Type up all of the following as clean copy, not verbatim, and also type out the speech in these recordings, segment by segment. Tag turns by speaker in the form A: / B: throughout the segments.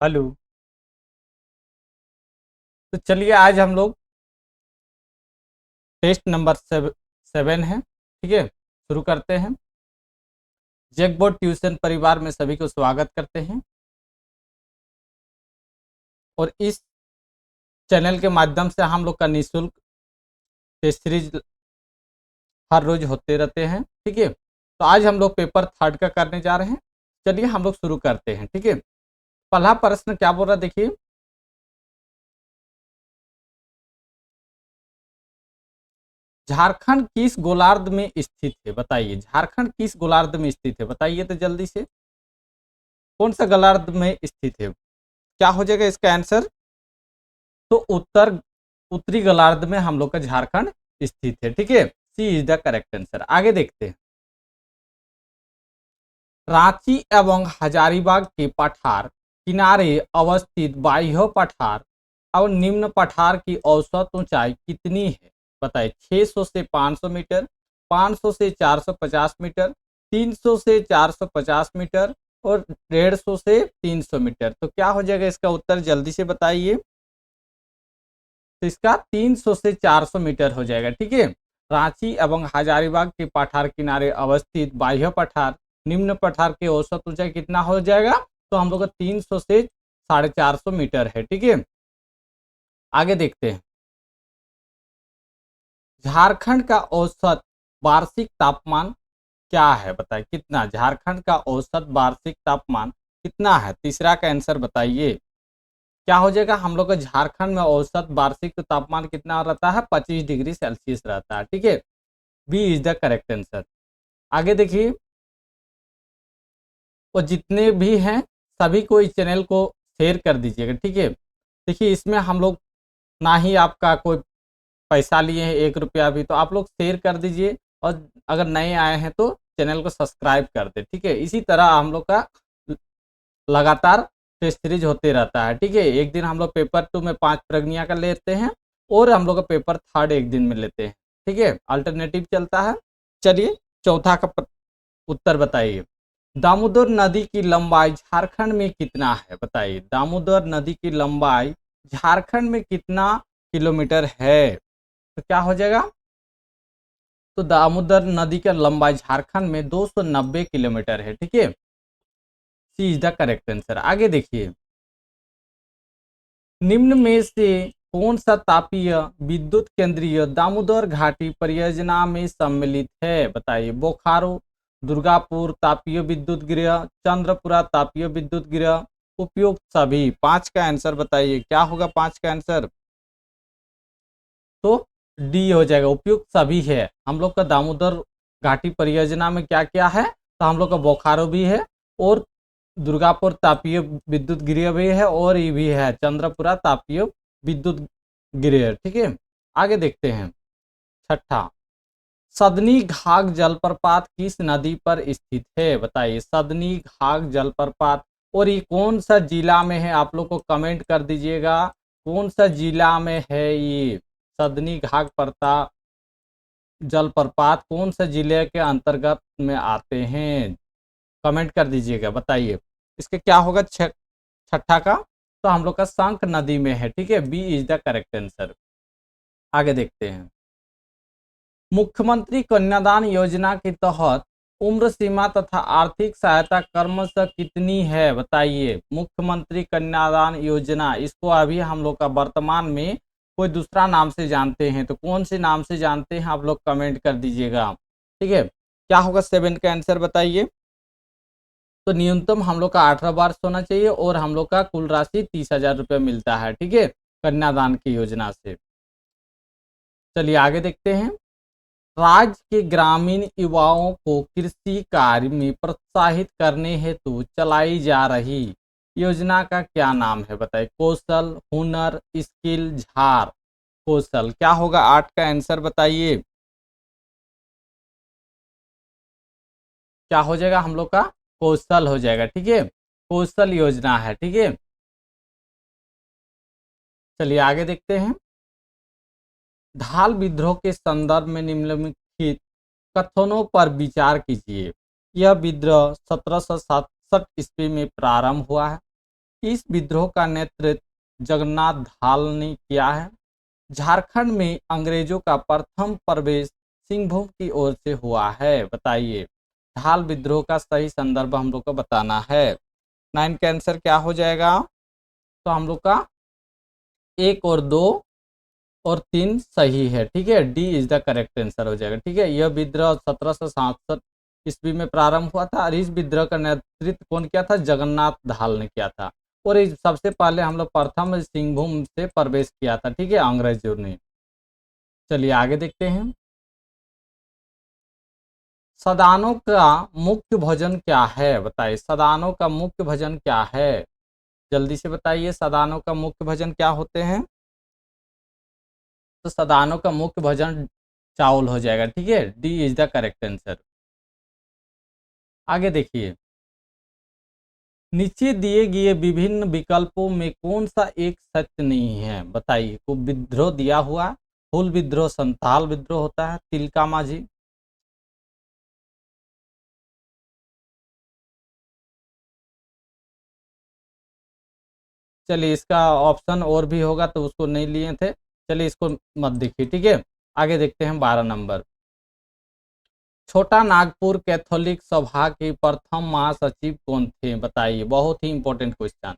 A: Hello. तो चलिए आज हम लोग टेस्ट नंबर 7 है, ठीक है। शुरू करते हैं। जैकबोर्ड ट्यूशन परिवार में सभी को स्वागत करते हैं और इस चैनल के माध्यम से हम लोग का निःशुल्क टेस्ट सीरीज हर रोज होते रहते हैं, ठीक है। तो आज हम लोग पेपर थर्ड का करने जा रहे हैं। चलिए हम लोग शुरू करते हैं, ठीक है। पहला प्रश्न क्या बोल रहा है, देखिए। झारखंड किस गोलार्ध में स्थित है, बताइए। झारखंड किस गोलार्ध में स्थित है, बताइए तो जल्दी से। कौन सा गोलार्ध में स्थित है? क्या हो जाएगा इसका आंसर? तो उत्तरी गोलार्ध में हम लोग का झारखंड स्थित है, ठीक है। C is the correct answer. आगे देखते हैं। रांची एवं हजारीबाग के पठार किनारे अवस्थित बाह्य पठार और निम्न पठार की औसत ऊंचाई कितनी है, बताइए। 600 से 500 मीटर, 500 से 450 मीटर, 300 से 450 मीटर और 150 से 300 मीटर। तो क्या हो जाएगा इसका उत्तर, जल्दी से बताइए। तो इसका 300 से 400 मीटर हो जाएगा, ठीक है। रांची एवं हजारीबाग के पठार किनारे अवस्थित बाह्य पठार निम्न पठार के औसत ऊंचाई कितना हो जाएगा? तो हम लोग का 300 से 450 मीटर है, ठीक है। आगे देखते हैं। झारखंड का औसत वार्षिक तापमान क्या है, बताइए। कितना झारखंड का औसत वार्षिक तापमान कितना है? तीसरा का आंसर बताइए। क्या हो जाएगा हम लोग का झारखंड में औसत वार्षिक तापमान कितना रहता है? 25 डिग्री सेल्सियस रहता है, ठीक है। B is the correct answer. आगे देखिए। और जितने भी हैं सभी को इस चैनल को शेयर कर दीजिएगा, ठीक है। देखिए इसमें हम लोग ना ही आपका कोई पैसा लिए हैं, 1 रुपया भी, तो आप लोग शेयर कर दीजिए। और अगर नए आए हैं तो चैनल को सब्सक्राइब कर दे, ठीक है। इसी तरह हम लोग का लगातार टेस्ट सीरीज होते रहता है, ठीक है। एक दिन हम लोग पेपर 2 में 5 प्रश्न का लेते हैं और हम लोग का पेपर थर्ड एक दिन में लेते हैं, ठीक है। अल्टरनेटिव चलता है। चलिए चौथा का उत्तर बताइए। दामोदर नदी की लंबाई झारखंड में कितना है, बताइए। दामोदर नदी की लंबाई झारखंड में कितना किलोमीटर है? तो क्या हो जाएगा? तो दामोदर नदी का लंबाई झारखंड में 290 किलोमीटर है, ठीक है। C is the correct answer. आगे देखिए। निम्न में से कौन सा तापीय विद्युत केंद्रीय दामोदर घाटी परियोजना में सम्मिलित है, बताइए। बोकारो दुर्गापुर तापीय विद्युत गृह, चंद्रपुरा तापीय विद्युत गृह, उपयुक्त सभी। 5 का आंसर बताइए। क्या होगा 5 का आंसर? तो डी हो जाएगा, उपयुक्त सभी है। हम लोग का दामोदर घाटी परियोजना में क्या क्या है? तो हम लोग का बोकारो भी है और दुर्गापुर तापीय विद्युत गृह भी है और ये भी है चंद्रपुरा तापीय विद्युत गृह, ठीक है। आगे देखते हैं। छठा। सदनी घाघ जलप्रपात किस नदी पर स्थित है, बताइए। सदनी घाघ जलप्रपात और ये कौन सा जिला में है? आप लोग को कमेंट कर दीजिएगा कौन सा जिला में है ये। सदनी घाघ प्रताप जलप्रपात कौन सा जिले के अंतर्गत में आते हैं? कमेंट कर दीजिएगा, बताइए। इसके क्या होगा छठा का? तो हम लोग का शंख नदी में है, ठीक है। B is the correct answer. आगे देखते हैं। मुख्यमंत्री कन्यादान योजना के तहत उम्र सीमा तथा आर्थिक सहायता क्रमशः कितनी है, बताइए। मुख्यमंत्री कन्यादान योजना, इसको अभी हम लोग का वर्तमान में कोई दूसरा नाम से जानते हैं, तो कौन से नाम से जानते हैं आप लोग कमेंट कर दीजिएगा, ठीक है। क्या होगा 7 का आंसर बताइए। तो न्यूनतम हम लोग का 18 वर्ष होना चाहिए और हम लोग का कुल राशि 30,000 रुपये मिलता है, ठीक है, कन्यादान की योजना से। चलिए आगे देखते हैं। राज्य के ग्रामीण युवाओं को कृषि कार्य में प्रोत्साहित करने हेतु चलाई जा रही योजना का क्या नाम है, बताइए। कौशल, हुनर, स्किल, झार। कौशल। क्या होगा 8 का आंसर बताइए। क्या हो जाएगा हम लोग का? कौशल हो जाएगा, ठीक है। कौशल योजना है, ठीक है। चलिए आगे देखते हैं। धाल विद्रोह के संदर्भ में निम्नलिखित कथनों पर विचार कीजिए। यह विद्रोह 1767 ईस्वी में प्रारंभ हुआ है। इस विद्रोह का नेतृत्व जगन्नाथ धाल ने किया है। झारखंड में अंग्रेजों का प्रथम प्रवेश सिंहभूम की ओर से हुआ है। बताइए, ढाल विद्रोह का सही संदर्भ हम लोग को बताना है। 9 का आंसर क्या हो जाएगा? तो हम लोग का 1 और 2 और 3 सही है। ठीक है, D is the correct answer हो जाएगा। ठीक है, यह विद्रोह 1767 ईस्वी में प्रारंभ हुआ था और इस विद्रोह का नेतृत्व कौन किया था? जगन्नाथ धाल ने किया था। और इस सबसे पहले हम लोग प्रथम सिंहभूम से प्रवेश किया था। ठीक है, अंग्रेजों ने। चलिए आगे देखते हैं। सदानों का मुख्य भोजन क्या है? बताइए, सदानों का मुख्य भोजन क्या है? जल्दी से बताइए, सदानों का मुख्य भोजन क्या होते हैं? तो सदानों का मुख्य भोजन चावल हो जाएगा। ठीक है, D is the correct answer. आगे देखिए, नीचे दिए गए विभिन्न विकल्पों में कौन सा एक सत्य नहीं है? बताइए, को विद्रोह दिया हुआ, हुल विद्रोह संथाल विद्रोह होता है, तिलका माझी। चलिए, इसका ऑप्शन और भी होगा तो उसको नहीं लिए थे। चलिए इसको मत देखिए। ठीक है, आगे देखते हैं 12 नंबर। छोटा नागपुर कैथोलिक सभा के प्रथम महासचिव कौन थे? बताइए, बहुत ही इंपॉर्टेंट क्वेश्चन।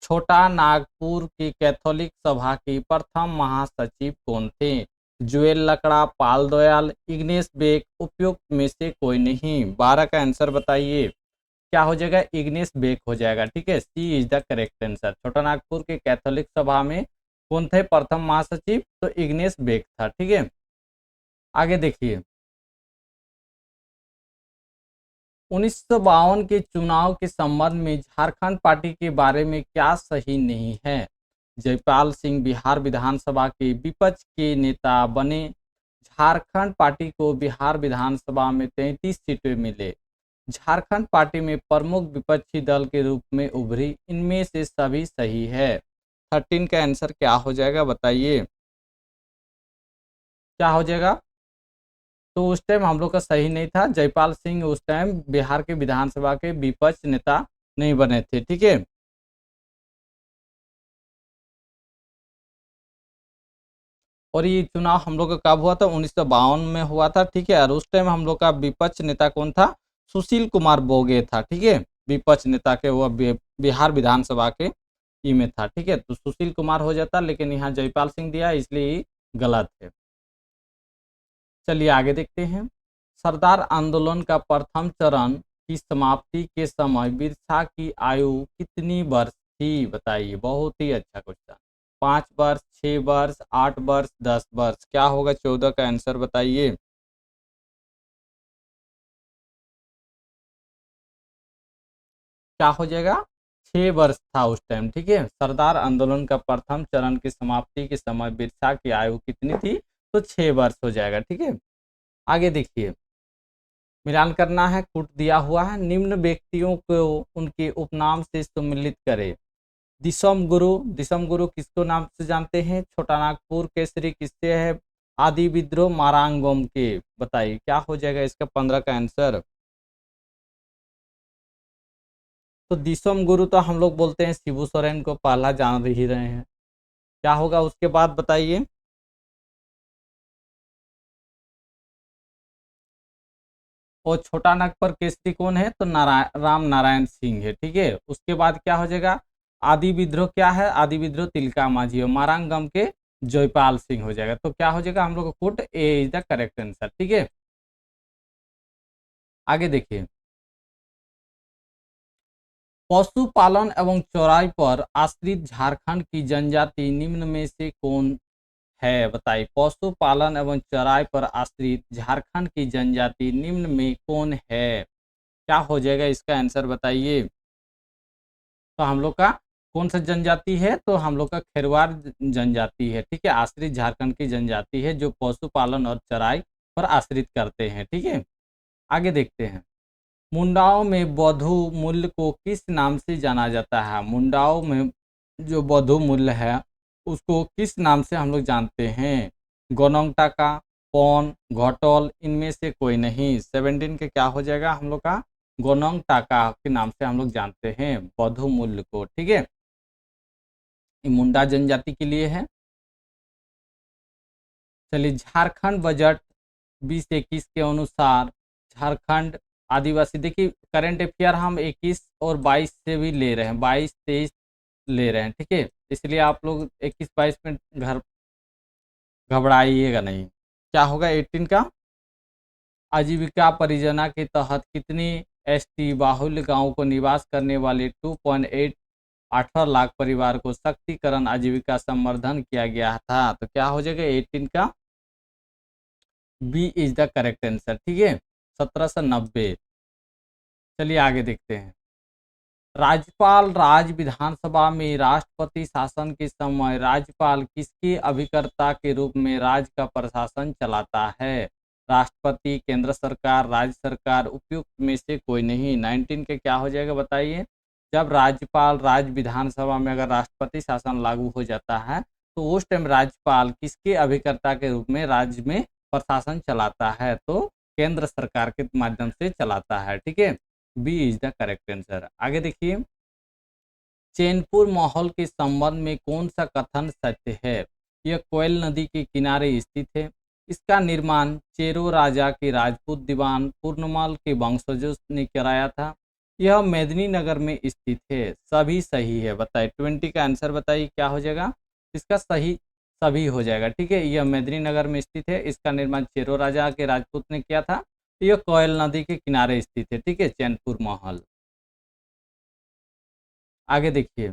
A: छोटा नागपुर की कैथोलिक सभा के प्रथम महासचिव कौन थे? जुएल लकड़ा, पाल दयाल, इग्नेस बेक, उपयुक्त में से कोई नहीं। 12 का आंसर बताइए, क्या हो जाएगा? इग्नेस बेक हो जाएगा। ठीक है, C is the correct answer. छोटा नागपुर के कैथोलिक सभा में कौन थे प्रथम महासचिव? तो इग्नेस बेक था। ठीक है, आगे देखिए, 1952 के चुनाव के संबंध में झारखंड पार्टी के बारे में क्या सही नहीं है? जयपाल सिंह बिहार विधानसभा के विपक्ष के नेता बने। झारखंड पार्टी को बिहार विधानसभा में 33 सीटें मिले। झारखंड पार्टी में प्रमुख विपक्षी दल के रूप में उभरी। इनमें से सभी सही है। 13 का आंसर क्या हो जाएगा? बताइए, क्या हो जाएगा? तो उस टाइम हम लोग का सही नहीं था। जयपाल सिंह उस टाइम बिहार के विधानसभा के विपक्ष नेता नहीं बने थे। ठीक है, और ये चुनाव हम लोग का कब हुआ था? 1952 में हुआ था। ठीक है, और उस टाइम हम लोग का विपक्ष नेता कौन था? सुशील कुमार बोगे था। ठीक है, विपक्ष नेता के वो बिहार विधानसभा के ई में था। ठीक है, तो सुशील कुमार हो जाता, लेकिन यहाँ जयपाल सिंह दिया इसलिए ये गलत है। चलिए आगे देखते हैं। सरदार आंदोलन का प्रथम चरण की समाप्ति के समय बिरसा की आयु कितनी वर्ष थी? बताइए, बहुत ही अच्छा क्वेश्चन। 5 वर्ष, 6 वर्ष, 8 वर्ष, 10 वर्ष, क्या होगा? 14 का आंसर बताइए। क्या हो जाएगा? 6 वर्ष था उस टाइम। ठीक है, सरदार आंदोलन का प्रथम चरण की समाप्ति के समय बिरसा की आयु कितनी थी? तो 6 वर्ष हो जाएगा। ठीक है, आगे देखिए, मिलान करना है, कूट दिया हुआ है। निम्न व्यक्तियों को उनके उपनाम से सम्मिलित करे। दिसम गुरु, दिसम गुरु किसको नाम से जानते हैं? छोटा नागपुर केसरी किससे है? आदि विद्रोह मारांगोम के। बताइए, क्या हो जाएगा इसका? 15 का आंसर। तो दिसम गुरु तो हम लोग बोलते हैं शिबू सोरेन को, पहला जान ही रहे हैं। क्या होगा उसके बाद? बताइए। और छोटा नागपुर केसरी कौन है? तो राम नारायण सिंह है। ठीक है, उसके बाद क्या हो जाएगा? आदि विद्रोह क्या है? आदि विद्रोह तिलका माझी और मारांगम के जयपाल सिंह हो जाएगा। तो क्या हो जाएगा हम लोग का? कुट ए इज द करेक्ट आंसर। ठीक है, आगे देखिए, पशुपालन एवं चौराई पर आश्रित झारखंड की जनजाति निम्न में से कौन है? बताइए, पशुपालन एवं चौराई पर आश्रित झारखंड की जनजाति निम्न में कौन है? क्या हो जाएगा इसका आंसर? बताइए। तो हम लोग का कौन सा जनजाति है? तो हम लोग का खेरवार जनजाति है। ठीक है, आश्रित झारखंड की जनजाति है जो पशुपालन और चराई पर आश्रित करते हैं। ठीक है, आगे देखते हैं। मुंडाओं में बौद्धू मूल्य को किस नाम से जाना जाता है? मुंडाओं में जो बौद्धू मूल्य है उसको किस नाम से हम लोग जानते हैं? गोनोंग टाका, पौन, घोटोल, इनमें से कोई नहीं। 17 के क्या हो जाएगा हम लोग का? गोनोंग टाका के नाम से हम लोग जानते हैं बौद्धू मूल्य को। ठीक है, ये मुंडा जनजाति के लिए है। चलिए, झारखंड बजट 2021 के अनुसार झारखंड आदिवासी, देखिए करंट अफेयर हम 21 और 22 से भी ले रहे हैं, 22-23 ले रहे हैं, ठीक है। इसलिए आप लोग 21-22 में घर घबराइएगा नहीं। क्या होगा 18 का? आजीविका परियोजना के तहत कितने एसटी बाहुल्य गांवों को निवास करने वाले 2.8 लाख परिवार को सशक्तिकरण आजीविका संवर्धन किया गया था? तो क्या हो जाएगा 18 का? B is the correct answer, ठीक है, 1790। चलिए आगे देखते हैं। राज्यपाल राज विधानसभा में राष्ट्रपति शासन के समय राज्यपाल किसके अभिकर्ता के रूप में राज्य का प्रशासन चलाता है? राष्ट्रपति, केंद्र सरकार, राज्य सरकार, उपयुक्त में से कोई नहीं। 19 के क्या हो जाएगा बताइए? जब राज्यपाल राज्य विधानसभा में अगर राष्ट्रपति शासन लागू हो जाता है तो उस टाइम राज्यपाल किसके अभिकर्ता के रूप में राज्य में प्रशासन चलाता है? तो केंद्र सरकार के माध्यम से चलाता है, ठीक है। B is the correct answer. आगे देखिए, चैनपुर महल के संबंध में कौन सा कथन सत्य है? यह कोयल नदी के किनारे स्थित है। इसका निर्माण चेरो राजा के राजपूत दीवान पूर्णमल के वंशजों ने कराया था। यह मेदिनीनगर में स्थित है। सभी सही है, बताइए 20 का आंसर बताइए क्या हो जाएगा? इसका सही सभी हो जाएगा, ठीक है। यह मेदिनीनगर में स्थित है। इसका निर्माण चेरो राजा के राजपूत ने किया था। यह कोयल नदी के किनारे स्थित है, ठीक है, चैनपुर महल। आगे देखिए,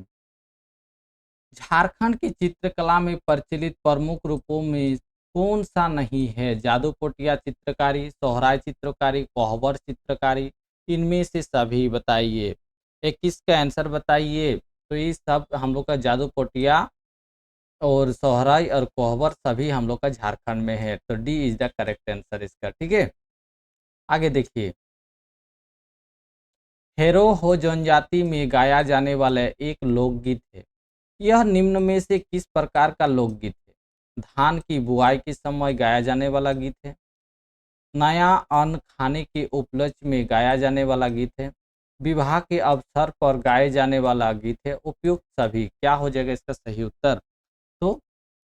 A: झारखंड की चित्रकला में प्रचलित प्रमुख रूपों में कौन सा नहीं है? जादू पोटिया चित्रकारी, सोहराय चित्रकारी, कोहबर चित्रकारी, इनमें से सभी बताइए। 21 का आंसर बताइए। तो ये सब हम लोग का जादू पोटिया और सोहराय और कोहबर सभी हम लोग का झारखंड में है। तो D is the correct answer इसका, ठीक है। आगे देखिए, हेरो हो जनजाति में गाया जाने वाला एक लोकगीत है। यह निम्न में से किस प्रकार का लोकगीत है? धान की बुआई के समय गाया जाने वाला गीत है, नया अन्न खाने के उपलक्ष्य में गाया जाने वाला गीत है, विवाह के अवसर पर गाए जाने वाला गीत है, उपयुक्त सभी। क्या हो जाएगा इसका सही उत्तर? तो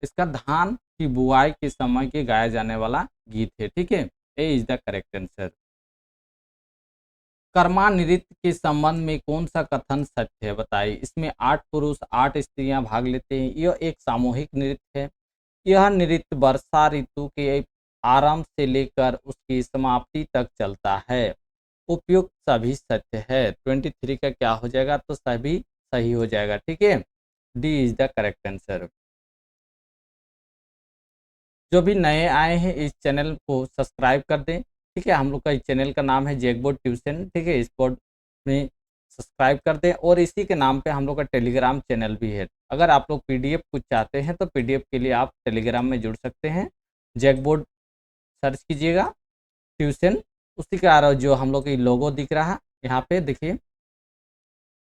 A: इसका धान की बुआई के समय के गाया जाने वाला गीत है, ठीक है। A is the correct answer. Karma नृत्य के संबंध में कौन सा कथन सत्य है बताइए? इसमें 8 पुरुष 8 स्त्रियां भाग लेते हैं। यह एक सामूहिक नृत्य है। यह नृत्य वर्षा ऋतु के आरंभ से लेकर उसकी समाप्ति तक चलता है। उपयुक्त सभी सत्य है। 23 का क्या हो जाएगा? तो सभी सही हो जाएगा, ठीक है। D is the correct answer. जो भी नए आए हैं इस चैनल को सब्सक्राइब कर दें, ठीक है। हम लोग का इस चैनल का नाम है जैकबोर्ड ट्यूशन, ठीक है। इस बोर्ड में सब्सक्राइब कर दें और इसी के नाम पे हम लोग का टेलीग्राम चैनल भी है। अगर आप लोग पीडीएफ कुछ चाहते हैं तो पीडीएफ के लिए आप टेलीग्राम में जुड़ सकते हैं। जैकबोर्ड सर्च कीजिएगा ट्यूशन, उसी का जो हम लोग का लोगो दिख रहा है यहाँ पे देखिए,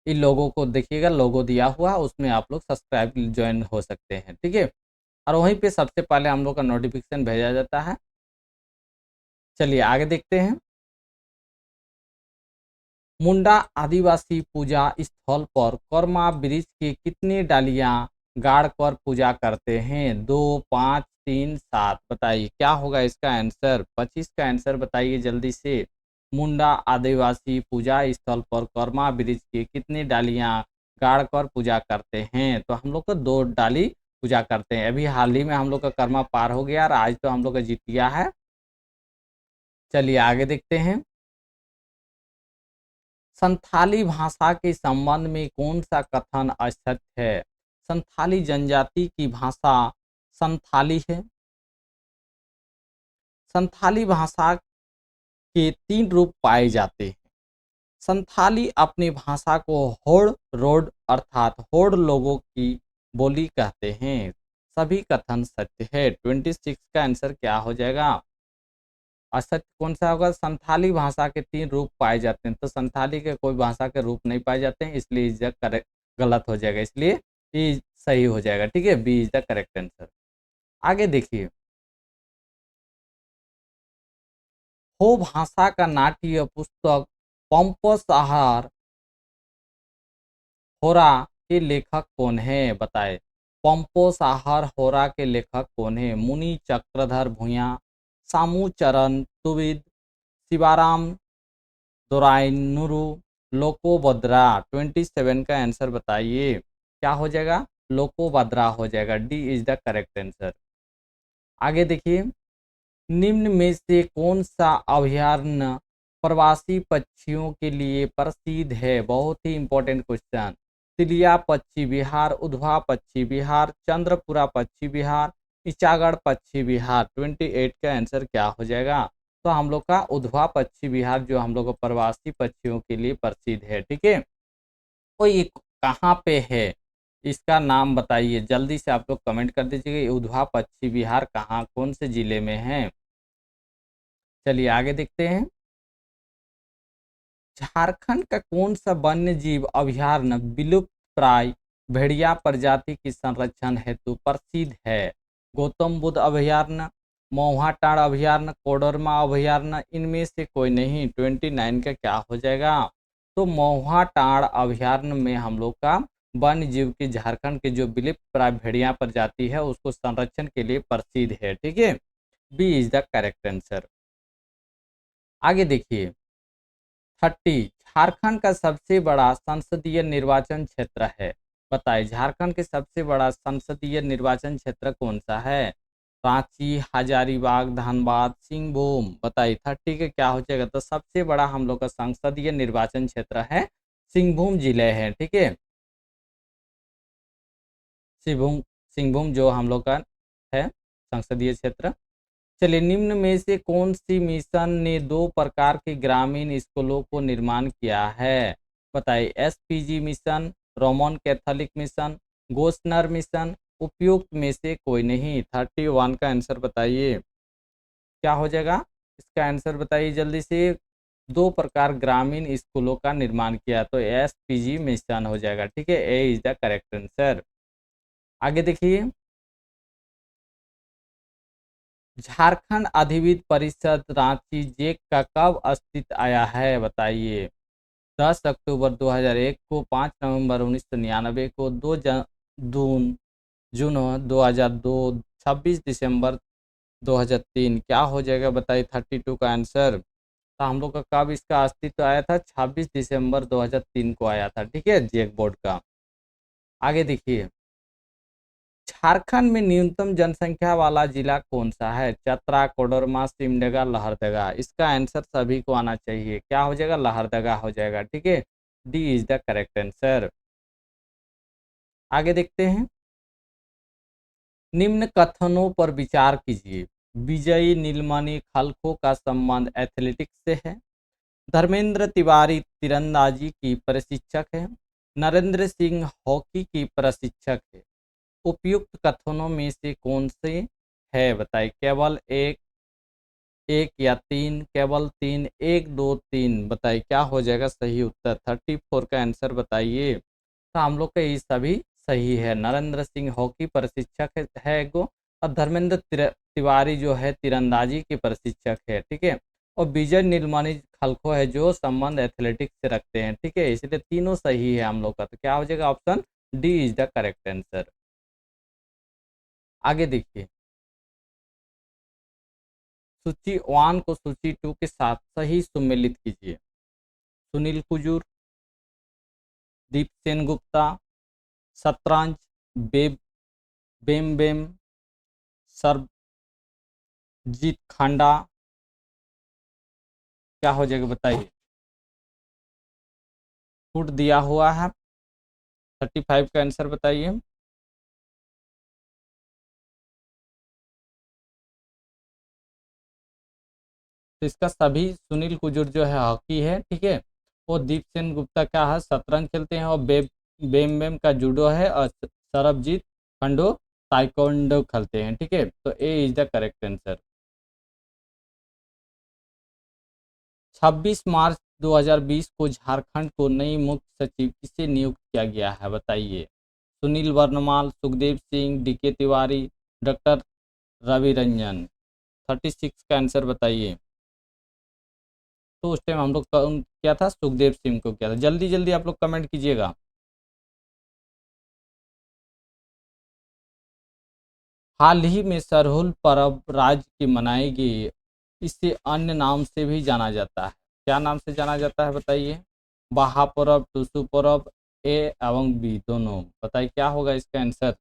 A: इन लोगों को देखिएगा, लोगो दिया हुआ उसमें आप लोग सब्सक्राइब ज्वाइन हो सकते हैं, ठीक है। और वहीं पे सबसे पहले हम लोग का नोटिफिकेशन भेजा जाता है। चलिए आगे देखते हैं। मुंडा आदिवासी पूजा स्थल पर कर्मा वृक्ष की कितनी डालियां गाड़ कर पूजा करते हैं? 2, 5, 3, 7 बताइए क्या होगा इसका आंसर? 25 का आंसर बताइए जल्दी से। मुंडा आदिवासी पूजा स्थल पर कर्मा वृक्ष की कितनी डालियां गाड़ कर पूजा करते हैं? तो हम लोग को 2 डाली पूजा करते हैं। अभी हाल ही में हम लोग का कर्मा पार हो गया और आज तो हम लोग का जितिया है। चलिए आगे देखते हैं। संथाली भाषा के संबंध में कौन सा कथन असत्य है? संथाली जनजाति की भाषा संथाली है। संथाली भाषा के 3 रूप पाए जाते हैं। संथाली अपनी भाषा को होड़ रोड अर्थात होड़ लोगों की बोली कहते हैं। सभी कथन सत्य है। 26 का आंसर क्या हो जाएगा? असत्य कौन सा होगा? संथाली भाषा के 3 रूप पाए जाते हैं। तो संथाली के कोई भाषा के रूप नहीं पाए जाते हैं, इसलिए इज द करेक्ट गलत हो जाएगा, इसलिए ई सही हो जाएगा, ठीक है। B is the correct answer. आगे देखिए, हो भाषा का नाट्य पुस्तक पंपस आहार होरा के लेखक कौन है बताए। पंपोस आहार होरा के लेखक कौन है। मुनि चक्रधर भूया, सामू चरण तुविद, शिवाराम दोराइनुरु, लोकोबद्रा। 27 का आंसर बताइए, क्या हो जाएगा, लोकोबद्रा हो जाएगा। D is the correct answer. आगे देखिए, निम्न में से कौन सा अभयारण्य प्रवासी पक्षियों के लिए प्रसिद्ध है। बहुत ही इंपॉर्टेंट क्वेश्चन। तिलिया पक्षी विहार, उधवा पक्षी विहार, चंद्रपुरा पक्षी विहार, इचागढ़ पक्षी विहार। 28 का आंसर क्या हो जाएगा, तो हम लोग का उधवा पक्षी विहार जो हम लोग प्रवासी पक्षियों के लिए प्रसिद्ध है। ठीक है, तो ये कहाँ पे है, इसका नाम बताइए। जल्दी से आप लोग कमेंट कर दीजिएगा, ये उधवा पक्षी विहार कहाँ, कौन से जिले में है। चलिए आगे देखते हैं। झारखंड का कौन सा वन्य जीव अभयारण्य विलुप्त प्राय भेड़िया प्रजाति की संरक्षण हेतु प्रसिद्ध है। गौतम बुद्ध अभयारण्य, मौहाटाड़ अभयारण्य, कोडरमा अभयारण्य, इनमें से कोई नहीं। 29 का क्या हो जाएगा, तो मौहाटाड़ अभयारण्य में हम लोग का वन्य जीव की झारखंड के जो विलुप्त प्राय भेड़िया प्रजाति है उसको संरक्षण के लिए प्रसिद्ध है। ठीक है, B is the correct answer. आगे देखिए 30, झारखंड का सबसे बड़ा संसदीय निर्वाचन क्षेत्र है। बताइए, झारखंड के सबसे बड़ा संसदीय निर्वाचन क्षेत्र कौन सा है। रांची, हजारीबाग, धनबाद, सिंहभूम। बताइए 30 के क्या हो जाएगा, तो सबसे बड़ा हम लोग का संसदीय निर्वाचन क्षेत्र है सिंहभूम जिले है। ठीक है, सिंहभूम, सिंहभूम जो हम लोग का है संसदीय क्षेत्र। चलिए, निम्न में से कौन सी मिशन ने 2 प्रकार के ग्रामीण स्कूलों को निर्माण किया है। बताइए, SPG mission, Roman Catholic mission, Gossner mission, उपयुक्त में से कोई नहीं। 31 का आंसर बताइए, क्या हो जाएगा, इसका आंसर बताइए जल्दी से। 2 प्रकार ग्रामीण स्कूलों का निर्माण किया, तो एसपीजी मिशन हो जाएगा। ठीक है, A is the correct answer. आगे देखिए, झारखंड अधिविद्य परिषद रांची जेक का कब अस्तित्व आया है। बताइए, 10 अक्टूबर 2001 को, 5 नवंबर 1999 को, 2 जून जून 2002, 26 दिसंबर 2003। क्या हो जाएगा बताइए 32 का आंसर। तो हम लोग का कब इसका अस्तित्व आया था, 26 दिसंबर 2003 को आया था। ठीक है, जेक बोर्ड का। आगे देखिए, झारखंड में न्यूनतम जनसंख्या वाला जिला कौन सा है। चतरा, कोडरमा, सिमडेगा, लहरदगा। इसका आंसर सभी को आना चाहिए, क्या हो जाएगा, लहरदगा हो जाएगा। ठीक है, D is the correct answer. आगे देखते हैं, निम्न कथनों पर विचार कीजिए। विजयी नीलमणि खलखो का संबंध एथलेटिक्स से है। धर्मेंद्र तिवारी तीरंदाजी की प्रशिक्षक है। नरेंद्र सिंह हॉकी की प्रशिक्षक है। उपयुक्त कथनों में से कौन से है बताइए। केवल एक, एक या तीन, केवल तीन, एक, दो, तीन। बताइए क्या हो जाएगा सही उत्तर। 34 का आंसर बताइए। तो हम लोग का ये सभी सही है। नरेंद्र सिंह हॉकी प्रशिक्षक है एगो, और धर्मेंद्र तिवारी जो है तीरंदाजी के प्रशिक्षक है। ठीक है, और विजय नीलमणि खलखो है जो संबंध एथलेटिक्स से रखते हैं। ठीक है, इसलिए तीनों सही है हम लोग का। तो क्या हो जाएगा, option D is the correct answer. आगे देखिए, सूची 1 को सूची 2 के साथ सही सुमेलित कीजिए। सुनील कुजूर, दीप सेन गुप्ता, शतरंज, बेब बेम बेम, सरबजीत खांडा। क्या हो जाएगा बताइए। छूट दिया हुआ है, 35 का आंसर बताइए। तो इसका सभी, सुनील कुजूर जो है हॉकी है। ठीक है, वो दीप सेन गुप्ता क्या है, शतरंज खेलते हैं, और बेम बेम का जूडो है, और सरबजीत खंडो ताइक्वांडो खेलते हैं। ठीक है, तो ए इज द करेक्ट आंसर। 26 मार्च 2020 को झारखंड को नई मुख्य सचिव किसे नियुक्त किया गया है बताइए। Sunil Varnmal, Sukhdev Singh, DK Tiwari, doctor Ravi Ranjan. 36 का आंसर बताइए। तो उस टाइम हम लोग क्या था, सुखदेव सिंह को किया था। जल्दी जल्दी आप लोग कमेंट कीजिएगा। हाल ही में सरहुल पर्व राज्य की मनाई गई, इसे अन्य नाम से भी जाना जाता है। क्या नाम से जाना जाता है बताइए? बाहा पर्व, टुसु पर्व, ए एवं बी दोनों। बताइए क्या होगा इसका आंसर?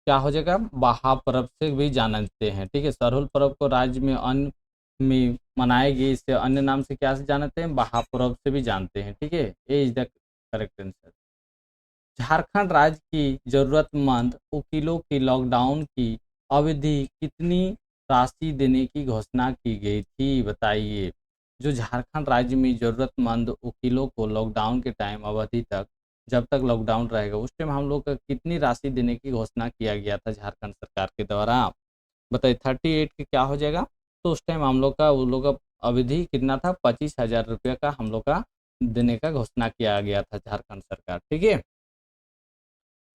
A: क्या हो जाएगा? बाहा पर्व से भी जानते हैं। ठीक है, सरहुल पर्व को राज्य में अन्य में मनाए गए, इसे अन्य नाम से क्या से जानते हैं? बाहा पर्व से भी जानते हैं। ठीक है, A is the correct answer. Jharkhand राज्य की जरूरतमंद वकीलों की लॉकडाउन की अवधि कितनी राशि देने की घोषणा की गई थी? बताइए। जो झारखंड राज्य में जरूरतमंद वकीलों को लॉकडाउन के टाइम अवधि तक, जब तक लॉकडाउन रहेगा उस टाइम हम लोग का कितनी राशि देने की घोषणा किया गया था झारखंड सरकार के द्वारा? बताइए। 38 के क्या हो जाएगा? तो उस टाइम हम लोग का, वो लोग का अवधि कितना था? 25,000 रुपये का हम लोग का देने का घोषणा किया गया था झारखंड सरकार। ठीक है,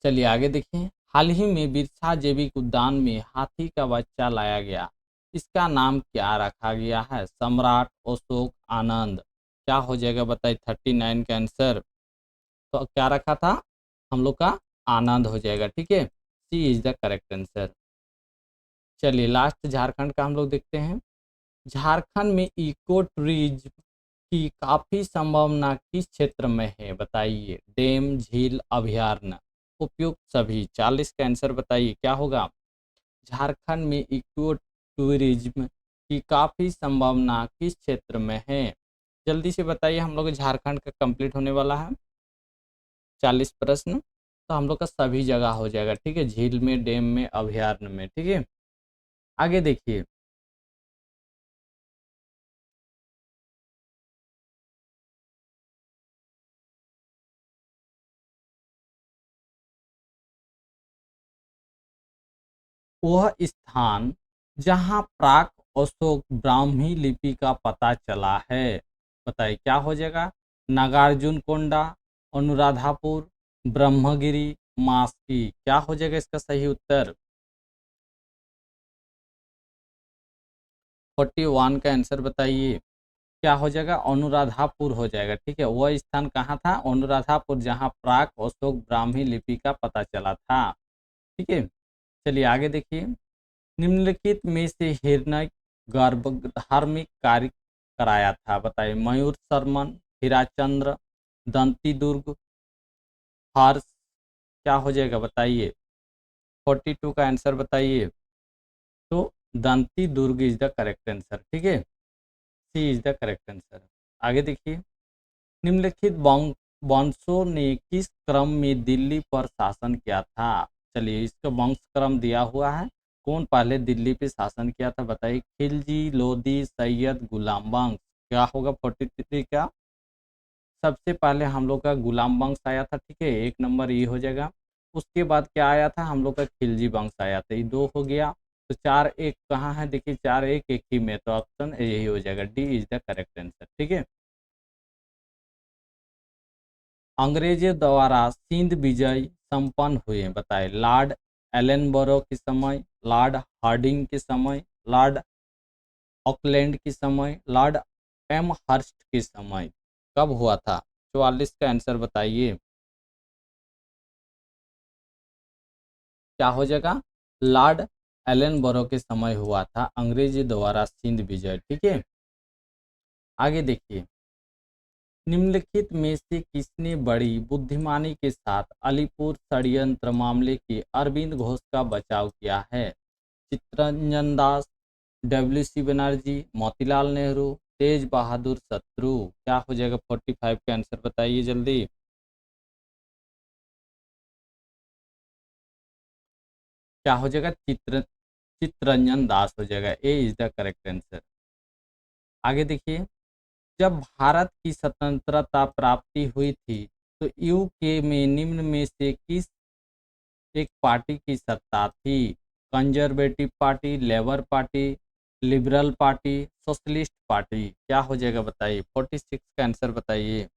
A: चलिए आगे देखिए। हाल ही में बिरसा जैविक उद्यान में हाथी का बच्चा लाया गया, इसका नाम क्या रखा गया है? सम्राट, अशोक, आनंद। क्या हो जाएगा बताइए? 39 का आंसर। तो क्या रखा था हम लोग का? आनंद हो जाएगा। ठीक है, C is the correct answer. चलिए लास्ट झारखंड का हम लोग देखते हैं। झारखंड में इको टूरिज्म की काफी संभावना किस क्षेत्र में है? बताइए। डैम, झील, अभयारण्य, उपयुक्त सभी। 40 का आंसर बताइए क्या होगा? झारखंड में इको टूरिज्म की काफी संभावना किस क्षेत्र में है? जल्दी से बताइए, हम लोग झारखंड का कंप्लीट होने वाला है 40 प्रश्न। तो हम लोग का सभी जगह हो जाएगा। ठीक है, झील में, डैम में, अभयारण्य में। ठीक है, आगे देखिए। वह स्थान जहाँ प्राक अशोक ब्राह्मी लिपि का पता चला है। बताइए क्या हो जाएगा? नागार्जुन कोंडा, अनुराधापुर, ब्रह्मगिरी, मास्की। क्या हो जाएगा इसका सही उत्तर? 41 का आंसर बताइए क्या हो जाएगा? अनुराधापुर हो जाएगा। ठीक है, वह स्थान कहाँ था? अनुराधापुर, जहाँ प्राक अशोक ब्राह्मी लिपि का पता चला था। ठीक है, चलिए आगे देखिए। निम्नलिखित में से हिरण्य गर्भ धार्मिक कार्य कराया था? बताइए। मयूर शर्मन, हीराचंद्र, दंती दुर्ग, हर्ष। क्या हो जाएगा बताइए? 42 का आंसर बताइए। तो दंती दुर्ग इज द करेक्ट आंसर। ठीक है, C is the correct answer. आगे देखिए। निम्नलिखित वंशों ने किस क्रम में दिल्ली पर शासन किया था? चलिए, इसका वंश क्रम दिया हुआ है। कौन पहले दिल्ली पे शासन किया था? बताइए। खिलजी, लोधी, सैयद, गुलाम वंश। क्या होगा 43 का? सबसे पहले हम लोग का गुलाम वंश आया था। ठीक है, एक नंबर ये हो जाएगा। उसके बाद क्या आया था? हम लोग का खिलजी वंश आया था। ये दो हो गया। तो चार एक कहाँ है? देखिए, चार एक एक ही में, तो ऑप्शन यही हो जाएगा, D is the correct answer. ठीक है, अंग्रेजों द्वारा सिंध विजय संपन्न हुए। बताए। लॉर्ड एलनबरो के समय, लॉर्ड हार्डिंग के समय, लॉर्ड ऑकलैंड के समय, लॉर्ड एम हर्स्ट के समय। कब हुआ था? 44 का आंसर बताइए क्या हो जाएगा? लॉर्ड एलनबरो के समय हुआ था अंग्रेजी द्वारा सिंध विजय। ठीक है, आगे देखिए। निम्नलिखित में से किसने बड़ी बुद्धिमानी के साथ अलीपुर षड्यंत्र मामले के अरविंद घोष का बचाव किया है? चित्तरंजन दास, डब्ल्यू सी बनर्जी, मोतीलाल नेहरू, तेज बहादुर शत्रु। क्या हो जाएगा? 45 का आंसर बताइए जल्दी। क्या हो जाएगा? चित्तरंजन दास हो जाएगा। ए इज द करेक्ट आंसर। आगे देखिए। जब भारत की स्वतंत्रता प्राप्ति हुई थी तो यूके में निम्न में से किस एक पार्टी की सत्ता थी? Conservative party, labour party, liberal party, socialist party. क्या हो जाएगा बताइए? 46 का आंसर बताइए।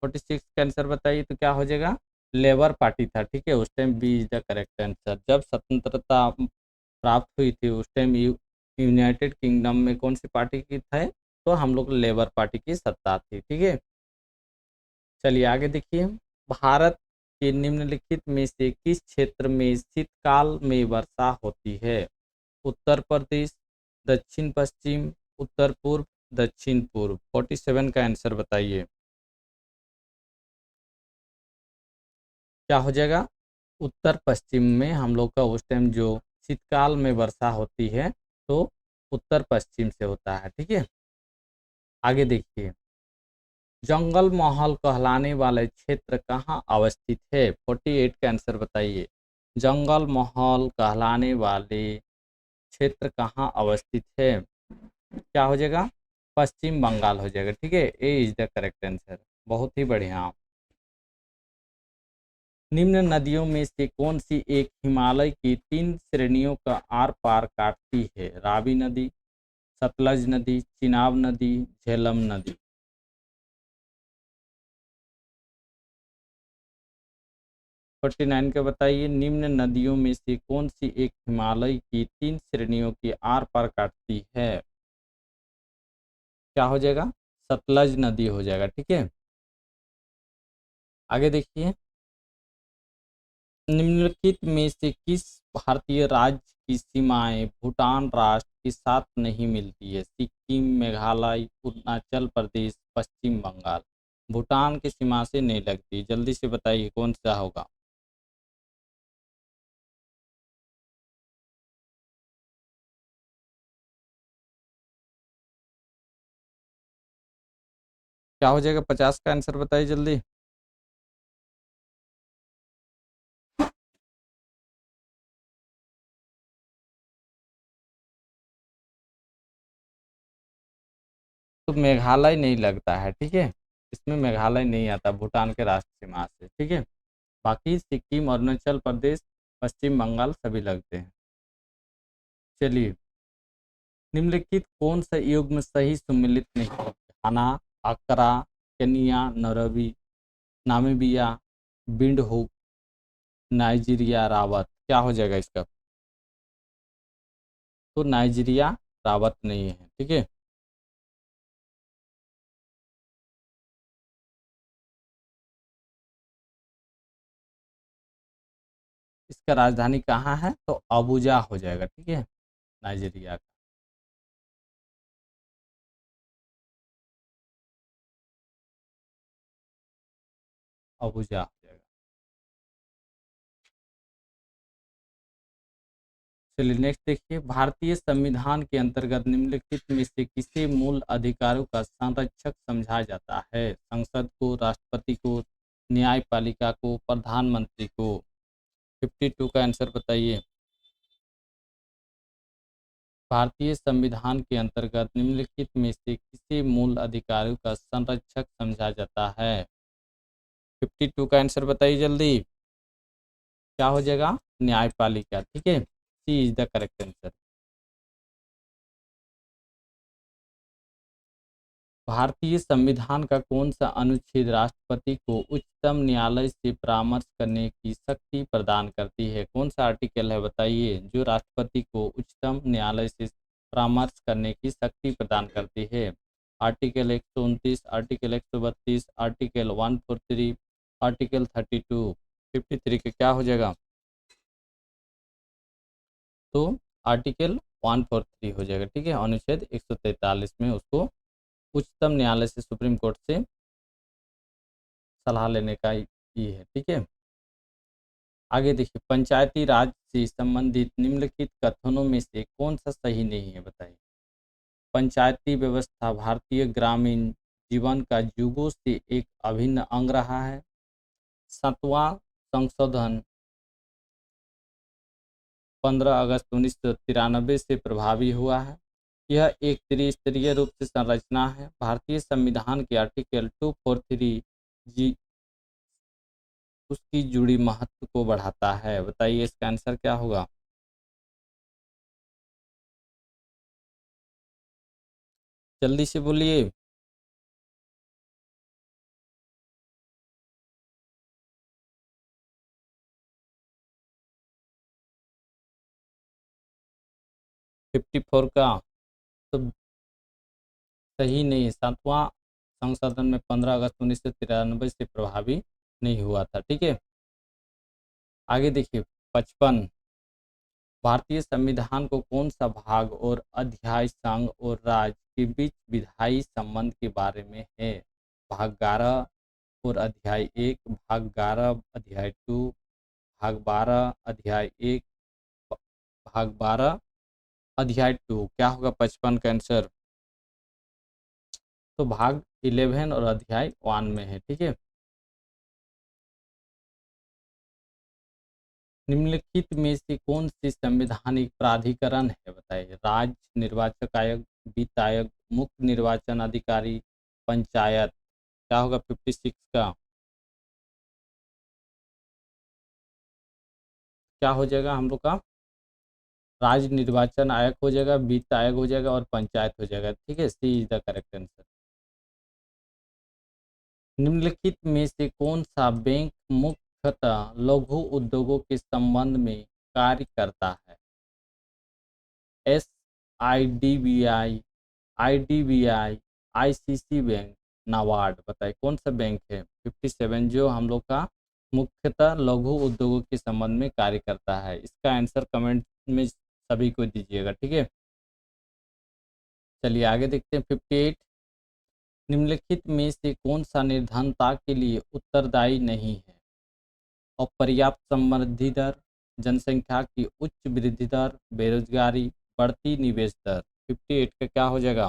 A: 46 का आंसर बताइए तो क्या हो जाएगा? लेबर पार्टी था। ठीक है, उस time B is the correct answer. जब स्वतंत्रता प्राप्त हुई थी उस टाइम यूनाइटेड किंगडम में कौन सी पार्टी की थे? तो हम लोग लेबर पार्टी की सत्ता थी, ठीक है। चलिए आगे देखिए, भारत के निम्नलिखित में से किस क्षेत्र में शीतकाल में वर्षा होती है? उत्तर प्रदेश, दक्षिण पश्चिम, उत्तर पूर्व, दक्षिण पूर्व। 47 का आंसर बताइए क्या हो जाएगा? उत्तर पश्चिम में हम लोग का उस टाइम जो शीतकाल में वर्षा होती है तो उत्तर पश्चिम से होता है, ठीक है। आगे देखिए, जंगल महल कहलाने वाले क्षेत्र कहाँ अवस्थित है? 48 का आंसर बताइए। जंगल महल कहलाने वाले क्षेत्र कहाँ अवस्थित है? क्या हो जाएगा? पश्चिम बंगाल हो जाएगा, ठीक है। A is the correct answer. बहुत ही बढ़िया। निम्न नदियों में से कौन सी एक हिमालय की 3 श्रेणियों का आर पार काटती है? रावी नदी, सतलज नदी, चिनाब नदी, झेलम नदी। 49 का बताइए, निम्न नदियों में से कौन सी एक हिमालय की 3 श्रेणियों की आर पार काटती है? क्या हो जाएगा? सतलज नदी हो जाएगा, ठीक है। आगे देखिए, निम्नलिखित में से किस भारतीय राज्य की सीमाएं भूटान राष्ट्र के साथ नहीं मिलती है? सिक्किम, मेघालय, अरुणाचल प्रदेश, पश्चिम बंगाल। भूटान की सीमा से नहीं लगती, जल्दी से बताइए कौन सा होगा? क्या हो जाएगा? 50 का आंसर बताइए जल्दी। तो मेघालय नहीं लगता है, ठीक है। इसमें मेघालय नहीं आता भूटान के राष्ट्र सीमा से, ठीक है। बाकी सिक्किम, अरुणाचल प्रदेश, पश्चिम बंगाल सभी लगते हैं। चलिए, निम्नलिखित कौन सा युग्म सही सम्मिलित नहीं है? Ghana, Accra, Kenya, Nairobi, Namibia, Windhoek, Nigeria, Rawat. क्या हो जाएगा इसका? तो नाइजीरिया रावत नहीं है, ठीक है। इसका राजधानी कहाँ है? तो अबुजा हो जाएगा, ठीक है, नाइजीरिया का। अबुजा हो जाएगा। चलिए नेक्स्ट देखिए, भारतीय संविधान के अंतर्गत निम्नलिखित में से किसे मूल अधिकारों का संरक्षक समझा जाता है? संसद को, राष्ट्रपति को, न्यायपालिका को, प्रधानमंत्री को। 52 का आंसर बताइए। भारतीय संविधान के अंतर्गत निम्नलिखित में से किसे मूल अधिकारों का संरक्षक समझा जाता है? 52 का आंसर बताइए जल्दी। क्या हो जाएगा? न्यायपालिका, ठीक है। C is the correct answer. भारतीय संविधान का कौन सा अनुच्छेद राष्ट्रपति को उच्चतम न्यायालय से परामर्श करने की शक्ति प्रदान करती है? कौन सा आर्टिकल है बताइए जो राष्ट्रपति को उच्चतम न्यायालय से परामर्श करने की शक्ति प्रदान करती है? Article 129, article 132, article 143, article 32। 53 का क्या हो जाएगा? तो आर्टिकल 143 हो जाएगा, ठीक है। अनुच्छेद 143 में उसको उच्चतम न्यायालय से, सुप्रीम कोर्ट से सलाह लेने का ये है, ठीक है। आगे देखिए, पंचायती राज से संबंधित निम्नलिखित कथनों में से कौन सा सही नहीं है बताइए? पंचायती व्यवस्था भारतीय ग्रामीण जीवन का युगों से एक अभिन्न अंग रहा है। 7वां संशोधन 15 अगस्त 1993 से प्रभावी हुआ है। यह एक त्रिस्तरीय रूप से संरचना है। भारतीय संविधान के आर्टिकल 243 जी उसकी जुड़ी महत्व को बढ़ाता है। बताइए इसका आंसर क्या होगा? जल्दी से बोलिए। 54 का तो सही नहीं है। 7वां संशोधन में 15 अगस्त 1993 से प्रभावी नहीं हुआ था। ठीक है, आगे देखिए 55। भारतीय संविधान को कौन सा भाग और अध्याय संघ और राज्य के बीच विधायी संबंध के बारे में है? भाग 11 और अध्याय 1, भाग 11 अध्याय 2, भाग 12 अध्याय 1, भाग 12 अध्याय 2। क्या होगा 55 का आंसर? तो भाग 11 और अध्याय 1 में है। ठीक है, निम्नलिखित में से कौन सी संवैधानिक प्राधिकरण है? बताइए। राज्य निर्वाचक आयोग, वित्त आयोग, मुख्य निर्वाचन अधिकारी, पंचायत। क्या होगा 56 का? क्या हो जाएगा हम लोग का? राज्य निर्वाचन आयोग हो जाएगा, वित्त आयोग हो जाएगा और पंचायत हो जाएगा। ठीक है, C is the correct answer. निम्नलिखित में से कौन सा बैंक मुख्यतः लघु उद्योगों के संबंध में कार्य करता है? S, IDBI, IDBI, ICC bank, NABARD. बताइए कौन सा बैंक है 57 जो हम लोग का मुख्यतः लघु उद्योगों के संबंध में कार्य करता है? इसका आंसर कमेंट में सभी को दीजिएगा। ठीक है, चलिए आगे देखते हैं 58। निम्नलिखित में से कौन सा निर्धनता के लिए उत्तरदायी नहीं है? अपर्याप्त समृद्धि दर, जनसंख्या की उच्च वृद्धि दर, बेरोजगारी, बढ़ती निवेश दर। 58 का क्या हो जाएगा?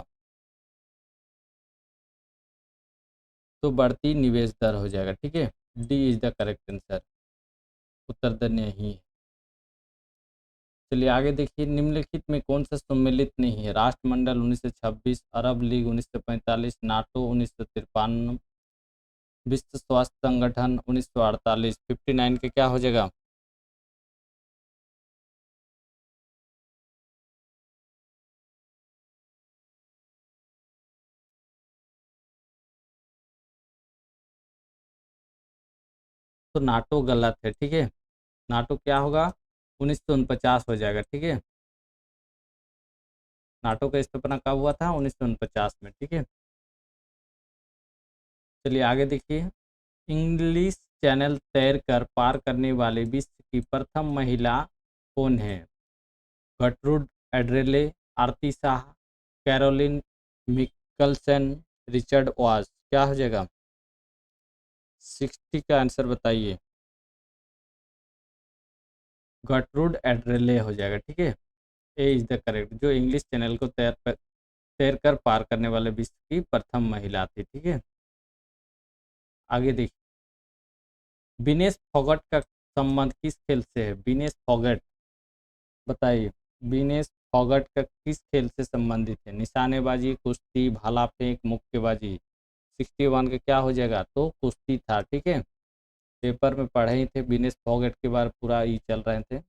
A: तो बढ़ती निवेश दर हो जाएगा। ठीक है, D is the correct answer, उत्तर दर नहीं है। चलिए आगे देखिए, निम्नलिखित में कौन सा सम्मिलित नहीं है? राष्ट्रमंडल 1926, अरब लीग 1945, नाटो 1953, विश्व स्वास्थ्य संगठन 1948। 59 के क्या हो जाएगा? तो नाटो गलत है। ठीक है, नाटो क्या होगा? 1949 हो जाएगा। ठीक है, नाटो का स्थापना कब हुआ था? 1949 में। ठीक है, चलिए आगे देखिए, इंग्लिश चैनल तैरकर पार करने वाले विश्व की प्रथम महिला कौन है? Gertrude Ederle, Arati Shah, Caroline Mickelson, Richard Vaz. क्या हो जाएगा 60 का आंसर? बताइए। गर्ट्रूड एड्रेले हो जाएगा। ठीक है, ए इज द करेक्ट, जो इंग्लिश चैनल को तैरकर पार करने वाले विश्व की प्रथम महिला थी। ठीक है, आगे देखिए, विनेश फोगट का संबंध किस खेल से है? विनेश फोगट, बताइए। विनेश फोगट का किस खेल से संबंधित है? निशानेबाजी, कुश्ती, भाला फेंक, मुक्केबाजी। 61 का क्या हो जाएगा? तो कुश्ती था। ठीक है, पेपर में पढ़े ही थे, विनेश फोगट के बारे पूरा ही चल रहे थे।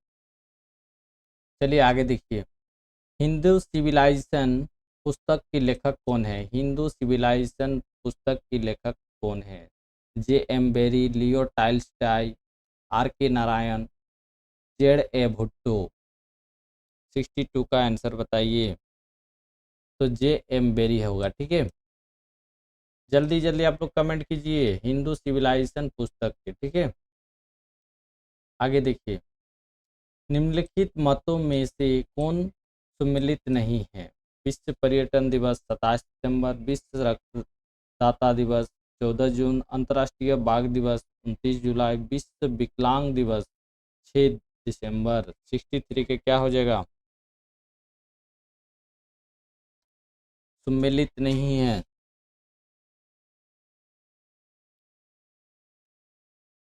A: चलिए आगे देखिए, हिंदू सिविलाइजेशन पुस्तक के लेखक कौन है? हिंदू सिविलाइजेशन पुस्तक के लेखक कौन है? J.M. बेरी, लियो टाइल्सटाई, R.K. नारायण, Z.A. भुट्टो। 62 का आंसर बताइए। तो J.M. बेरी होगा। ठीक है, जल्दी जल्दी आप लोग कमेंट कीजिए हिंदू सिविलाइजेशन पुस्तक के। ठीक है, आगे देखिए, निम्नलिखित मतों में से कौन सम्मिलित नहीं है? विश्व पर्यटन दिवस 27 सितंबर, विश्व रक्तदाता दिवस 14 जून, अंतर्राष्ट्रीय बाघ दिवस 29 जुलाई, विश्व विकलांग दिवस 6 दिसंबर। 63 के क्या हो जाएगा? सम्मिलित नहीं है।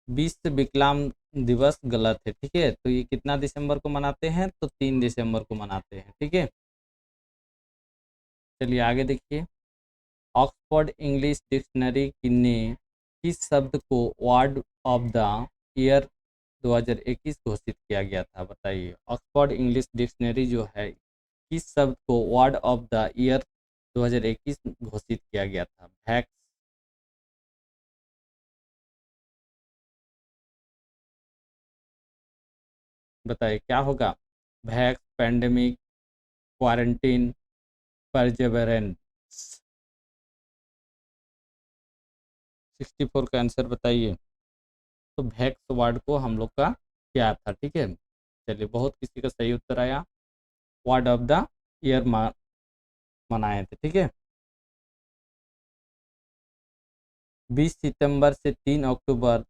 A: विश्व विकलांग दिवस गलत है। ठीक है, तो ये कितना दिसंबर को मनाते हैं? तो 3 दिसंबर को मनाते हैं। ठीक है, चलिए आगे देखिए, ऑक्सफोर्ड इंग्लिश डिक्शनरी ने किस शब्द को वर्ड ऑफ द ईयर 2021 घोषित किया गया था? बताइए। ऑक्सफोर्ड इंग्लिश डिक्शनरी जो है, किस शब्द को वर्ड ऑफ द ईयर 2021 घोषित किया गया था? वैक्स। बताइए क्या होगा? Wax, pandemic, quarantine, परजेवरेंस। 64 का आंसर बताइए। तो वैक्स वर्ड को हम लोग का क्या था, ठीक है। चलिए, बहुत किसी का सही उत्तर आया। वर्ड ऑफ द ईयर मनाए थे, ठीक है। 20 सितंबर से 3 अक्टूबर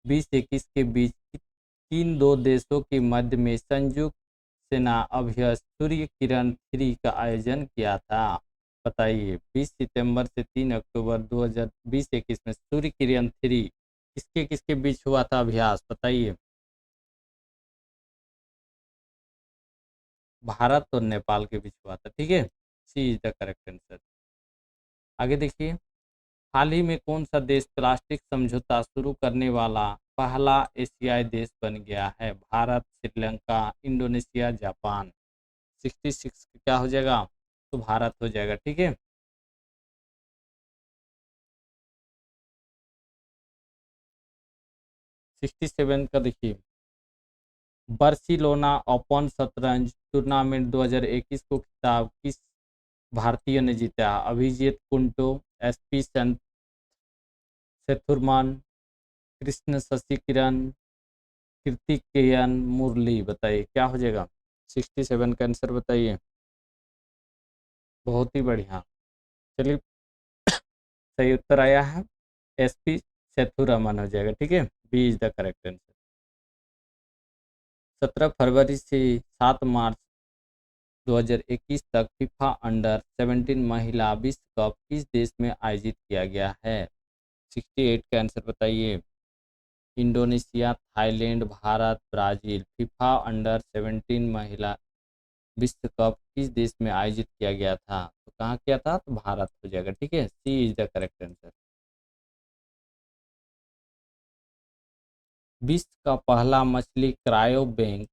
A: 2021 के बीच किन दो देशों के मध्य में संयुक्त सेना अभ्यास सूर्य किरण 3 का आयोजन किया था? बताइए। 20 सितंबर से 3 अक्टूबर 2020-21 में सूर्य किरण 3 किसके किसके बीच हुआ था अभ्यास? बताइए। भारत और नेपाल के बीच हुआ था, ठीक है। C is the correct answer. आगे देखिए। हाल ही में कौन सा देश प्लास्टिक समझौता शुरू करने वाला पहला एशियाई देश बन गया है? Bharat, Sri Lanka, Indonesia, Japan. 66 क्या हो जाएगा? तो भारत हो जाएगा, ठीक है। 67 का देखिए। बार्सिलोना ओपन शतरंज टूर्नामेंट 2021 को खिताब किस भारतीय ने जीता? अभिजीत कुंटो, एसपी सेथुरमान, कृष्ण शशि किरण, कृतिकेयन मुरली। बताइए क्या हो जाएगा? 67 का आंसर बताइए। बहुत ही बढ़िया। चलिए, सही उत्तर आया है एसपी सेथुरमन हो जाएगा, ठीक है। B is the correct answer. 17 फरवरी से 7 मार्च 2021 तक फीफा अंडर 17 महिला विश्व कप किस देश में आयोजित किया गया है? 68 का आंसर बताइए। Indonesia, Thailand, Bharat, Brazil. FIFA under 17 महिला विश्व कप किस देश में आयोजित किया गया था? तो कहाँ किया था? तो भारत हो जाएगा, ठीक है। C is the correct answer. विश्व का पहला मछली क्रायो बैंक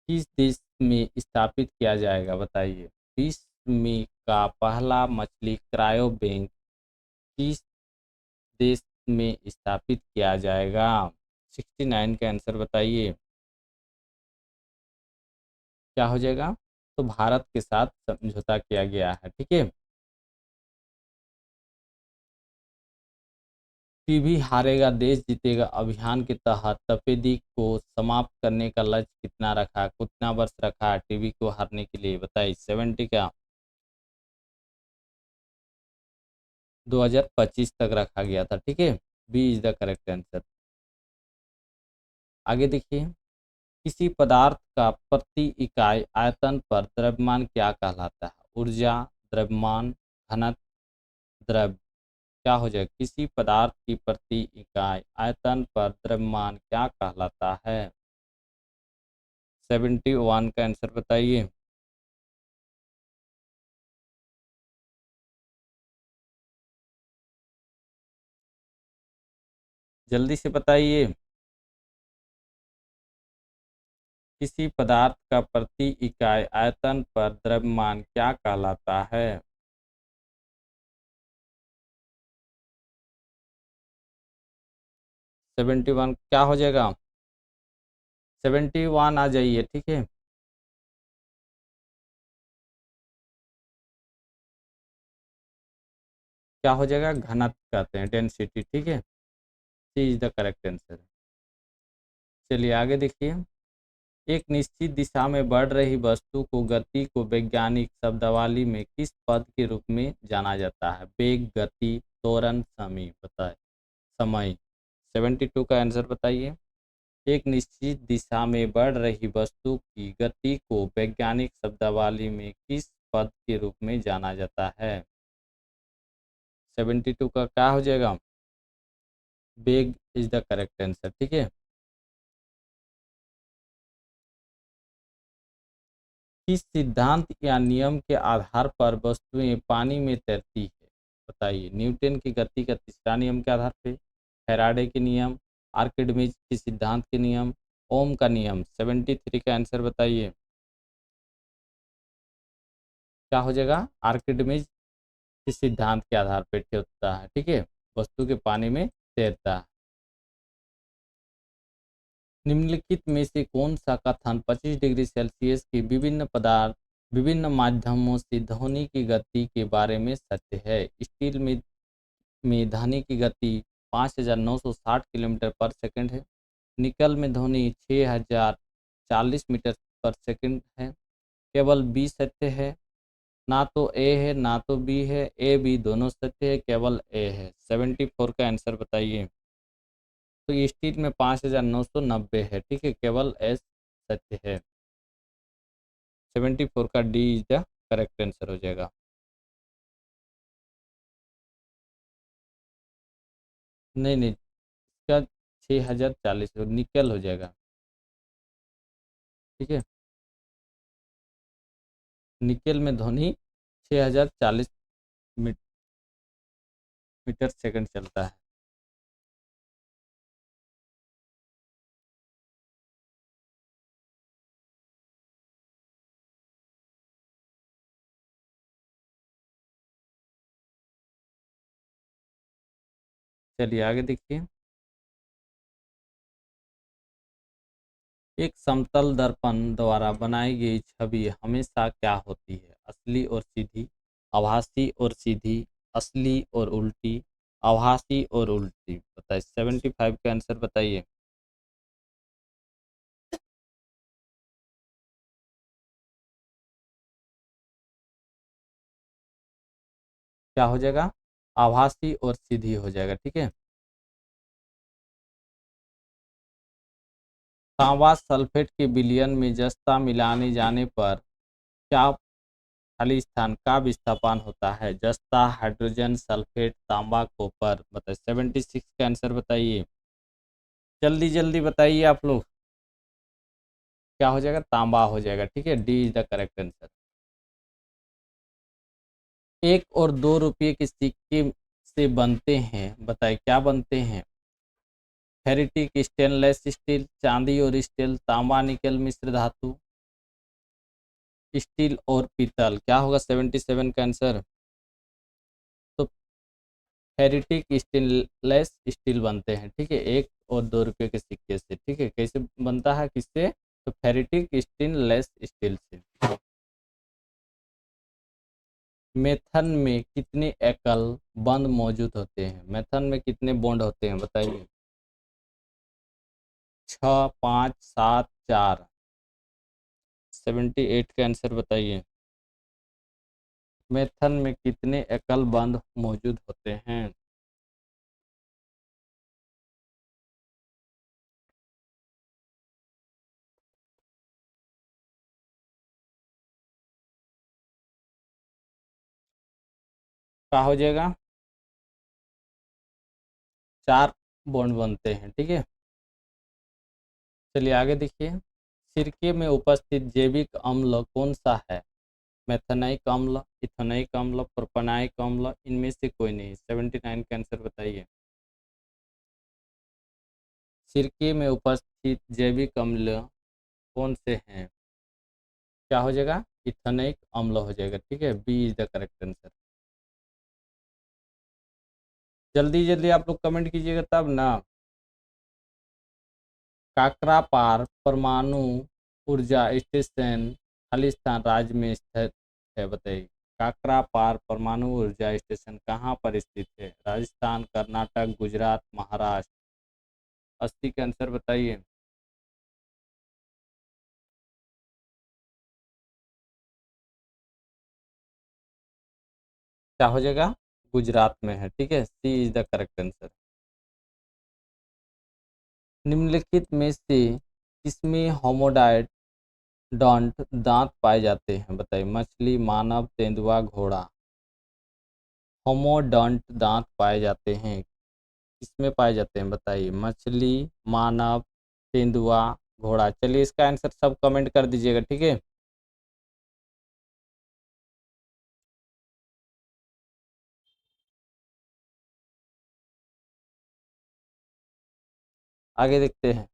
A: किस देश में स्थापित किया जाएगा? बताइए। विश्व में का पहला मछली क्रायो बैंक किस देश में स्थापित किया जाएगा? 69 का आंसर बताइए। क्या हो जाएगा? तो भारत के साथ समझौता किया गया है, ठीक है। टीबी हारेगा देश जीतेगा अभियान के तहत तपेदिक को समाप्त करने का लक्ष्य कितना रखा, कितना वर्ष रखा टीबी को हारने के लिए? बताइए। 70 का 2025 तक रखा गया था, ठीक है। B is the correct answer. आगे देखिए। किसी पदार्थ का प्रति इकाई आयतन पर द्रव्यमान क्या कहलाता है? ऊर्जा, द्रव्यमान, घनत्व, द्रव्य। क्या हो जाए? किसी पदार्थ की प्रति इकाई आयतन पर द्रव्यमान क्या कहलाता है? 71 का आंसर बताइए। जल्दी से बताइए। किसी पदार्थ का प्रति इकाई आयतन पर द्रव्यमान क्या कहलाता है? 71 क्या हो जाएगा? 71 आ जाइए, ठीक है। क्या हो जाएगा? घनत्व कहते हैं, डेंसिटी, ठीक है। C is the correct answer. चलिए आगे देखिए। एक निश्चित दिशा में बढ़ रही वस्तु को गति को वैज्ञानिक शब्दावली में किस पद के रूप में जाना जाता है? वेग, गति, त्वरण, समय। बताए समय। 72 का आंसर बताइए। एक निश्चित दिशा में बढ़ रही वस्तु की गति को वैज्ञानिक शब्दावली में किस पद के रूप में जाना जाता है? 72 का क्या हो जाएगा? वेग इज द करेक्ट आंसर, ठीक है। किस सिद्धांत या नियम के आधार पर वस्तुएं पानी में तैरती है? बताइए। न्यूटन की गति का तीसरा नियम के आधार पे, फैराडे के नियम, आर्किमिडीज के सिद्धांत के नियम, ओम का नियम। 73 का आंसर बताइए। क्या हो जाएगा? आर्किमिडीज के सिद्धांत के आधार पर होता है, ठीक है। वस्तु के पानी में तैरता है। निम्नलिखित में से कौन सा कथन 25 डिग्री सेल्सियस की विभिन्न पदार्थ विभिन्न माध्यमों से ध्वनि की गति के बारे में सत्य है। स्टील में ध्वनि की गति 5960 किलोमीटर पर सेकंड है। निकल में ध्वनि 6040 मीटर पर सेकंड है। केवल बी सत्य है। ना तो ए है ना तो बी है, ए बी दोनों सत्य है, केवल ए है। 74 का आंसर बताइए। तो स्टील में 5990 है, ठीक है, केवल एस सत्य है। 74 का D is the correct answer हो जाएगा। नहीं नहीं, इसका 6040 निकल हो जाएगा, ठीक है। निकेल में ध्वनि 6040 मीटर सेकंड चलता है। चलिए आगे देखिए। एक समतल दर्पण द्वारा बनाई गई छवि हमेशा क्या होती है? असली और सीधी, आभासी और सीधी, असली और उल्टी, आभासी और उल्टी। बताइए 75 का आंसर बताइए। क्या हो जाएगा? आभासी और सीधी हो जाएगा, ठीक है। तांबा सल्फेट के विलयन में जस्ता मिलाने जाने पर क्या खाली स्थान का विस्थापन होता है? जस्ता, हाइड्रोजन सल्फेट, तांबा, कॉपर। बताइए 76 का आंसर बताइए। जल्दी जल्दी बताइए आप लोग। क्या हो जाएगा? तांबा हो जाएगा, ठीक है, D is the correct answer. 1 और 2 रुपये के सिक्के से बनते हैं, बताइए क्या बनते हैं? फेरिटिक, स्टेनलेस स्टील, चांदी और स्टील, तांबा निकल मिश्र धातु, स्टील और पीतल। क्या होगा 77 का आंसर? तो फेरिटिक स्टेनलेस स्टील बनते हैं, ठीक है, 1 और 2 रुपये के सिक्के से, ठीक है। कैसे बनता है, किससे? तो फेरिटिक स्टेनलेस स्टील से। मेथन में कितने एकल बंद मौजूद होते हैं? मेथन में कितने बॉन्ड होते हैं बताइए। 6, 5, 7, 4। 78 का आंसर बताइए। मेथन में कितने एकल बंद मौजूद होते हैं? क्या हो जाएगा? 4 बॉन्ड बनते हैं, ठीक है। चलिए आगे देखिए। सिरके में उपस्थित जैविक अम्ल कौन सा है? मेथेनाइक अम्ल, इथेनॉइक अम्ल, प्रोपेनाइक अम्ल, इनमें से कोई नहीं। 79 का आंसर बताइए। सिरके में उपस्थित जैविक अम्ल कौन से हैं? क्या हो जाएगा? इथेनॉइक अम्ल हो जाएगा, ठीक है, B is the correct answer. जल्दी जल्दी आप लोग कमेंट कीजिएगा तब ना। काकरापार परमाणु ऊर्जा स्टेशन खालिस्तान राज्य में स्थित है, बताइए। काकरापार परमाणु ऊर्जा स्टेशन कहाँ पर स्थित है? राजस्थान, कर्नाटक, गुजरात, महाराष्ट्र। 80 का आंसर बताइए। क्या हो जाएगा? गुजरात में है, ठीक है, C is the correct answer. निम्नलिखित में से किसमें होमोडाइट डॉन्ट दांत पाए जाते हैं? बताइए। मछली, मानव, तेंदुआ, घोड़ा। होमोडॉन्ट दांत पाए जाते हैं, किसमें पाए जाते हैं बताइए? मछली, मानव, तेंदुआ, घोड़ा। चलिए इसका आंसर सब कमेंट कर दीजिएगा, ठीक है। आगे देखते हैं।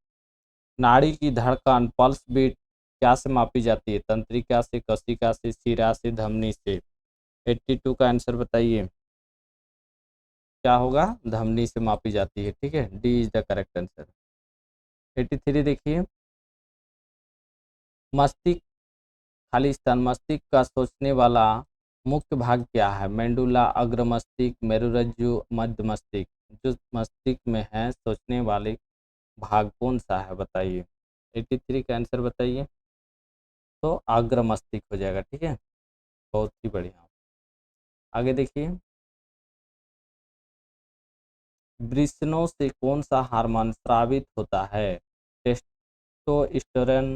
A: नाड़ी की धड़कन पल्स बीट क्या से मापी जाती है? तंत्रिका से, कशिका से, शिरा से, धमनी से। 82 का आंसर बताइए। क्या होगा? धमनी से मापी जाती है, ठीक है, D is the correct answer. 83 देखिए। मस्तिष्क खालिस्तान मस्तिष्क का सोचने वाला मुख्य भाग क्या है? मेंडुला, अग्र मस्तिष्क, मेरुरज्जु, मध्य मस्तिष्क। जो मस्तिष्क में है सोचने वाले भाग कौन सा है बताइए? 83 का आंसर बताइए। तो अग्र मस्तिष्क हो जाएगा। ठीक है, बहुत ही बढ़िया। आगे देखिए, वृषणों से कौन सा हार्मोन स्रावित होता है? Testosterone,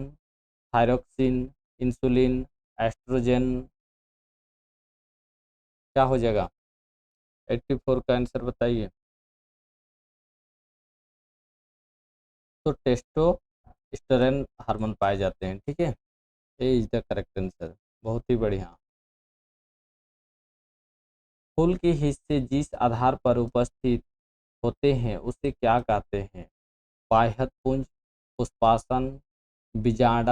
A: thyroxine, insulin, oestrogen. क्या हो जाएगा? 84 का आंसर बताइए। तो टेस्टोस्टेरोन हार्मोन पाए जाते हैं। ठीक है, A is the correct answer. बहुत ही बढ़िया। फूल के हिस्से जिस आधार पर उपस्थित होते हैं उसे क्या कहते हैं? बाह्यपुंज, पुष्पासन, बीजांड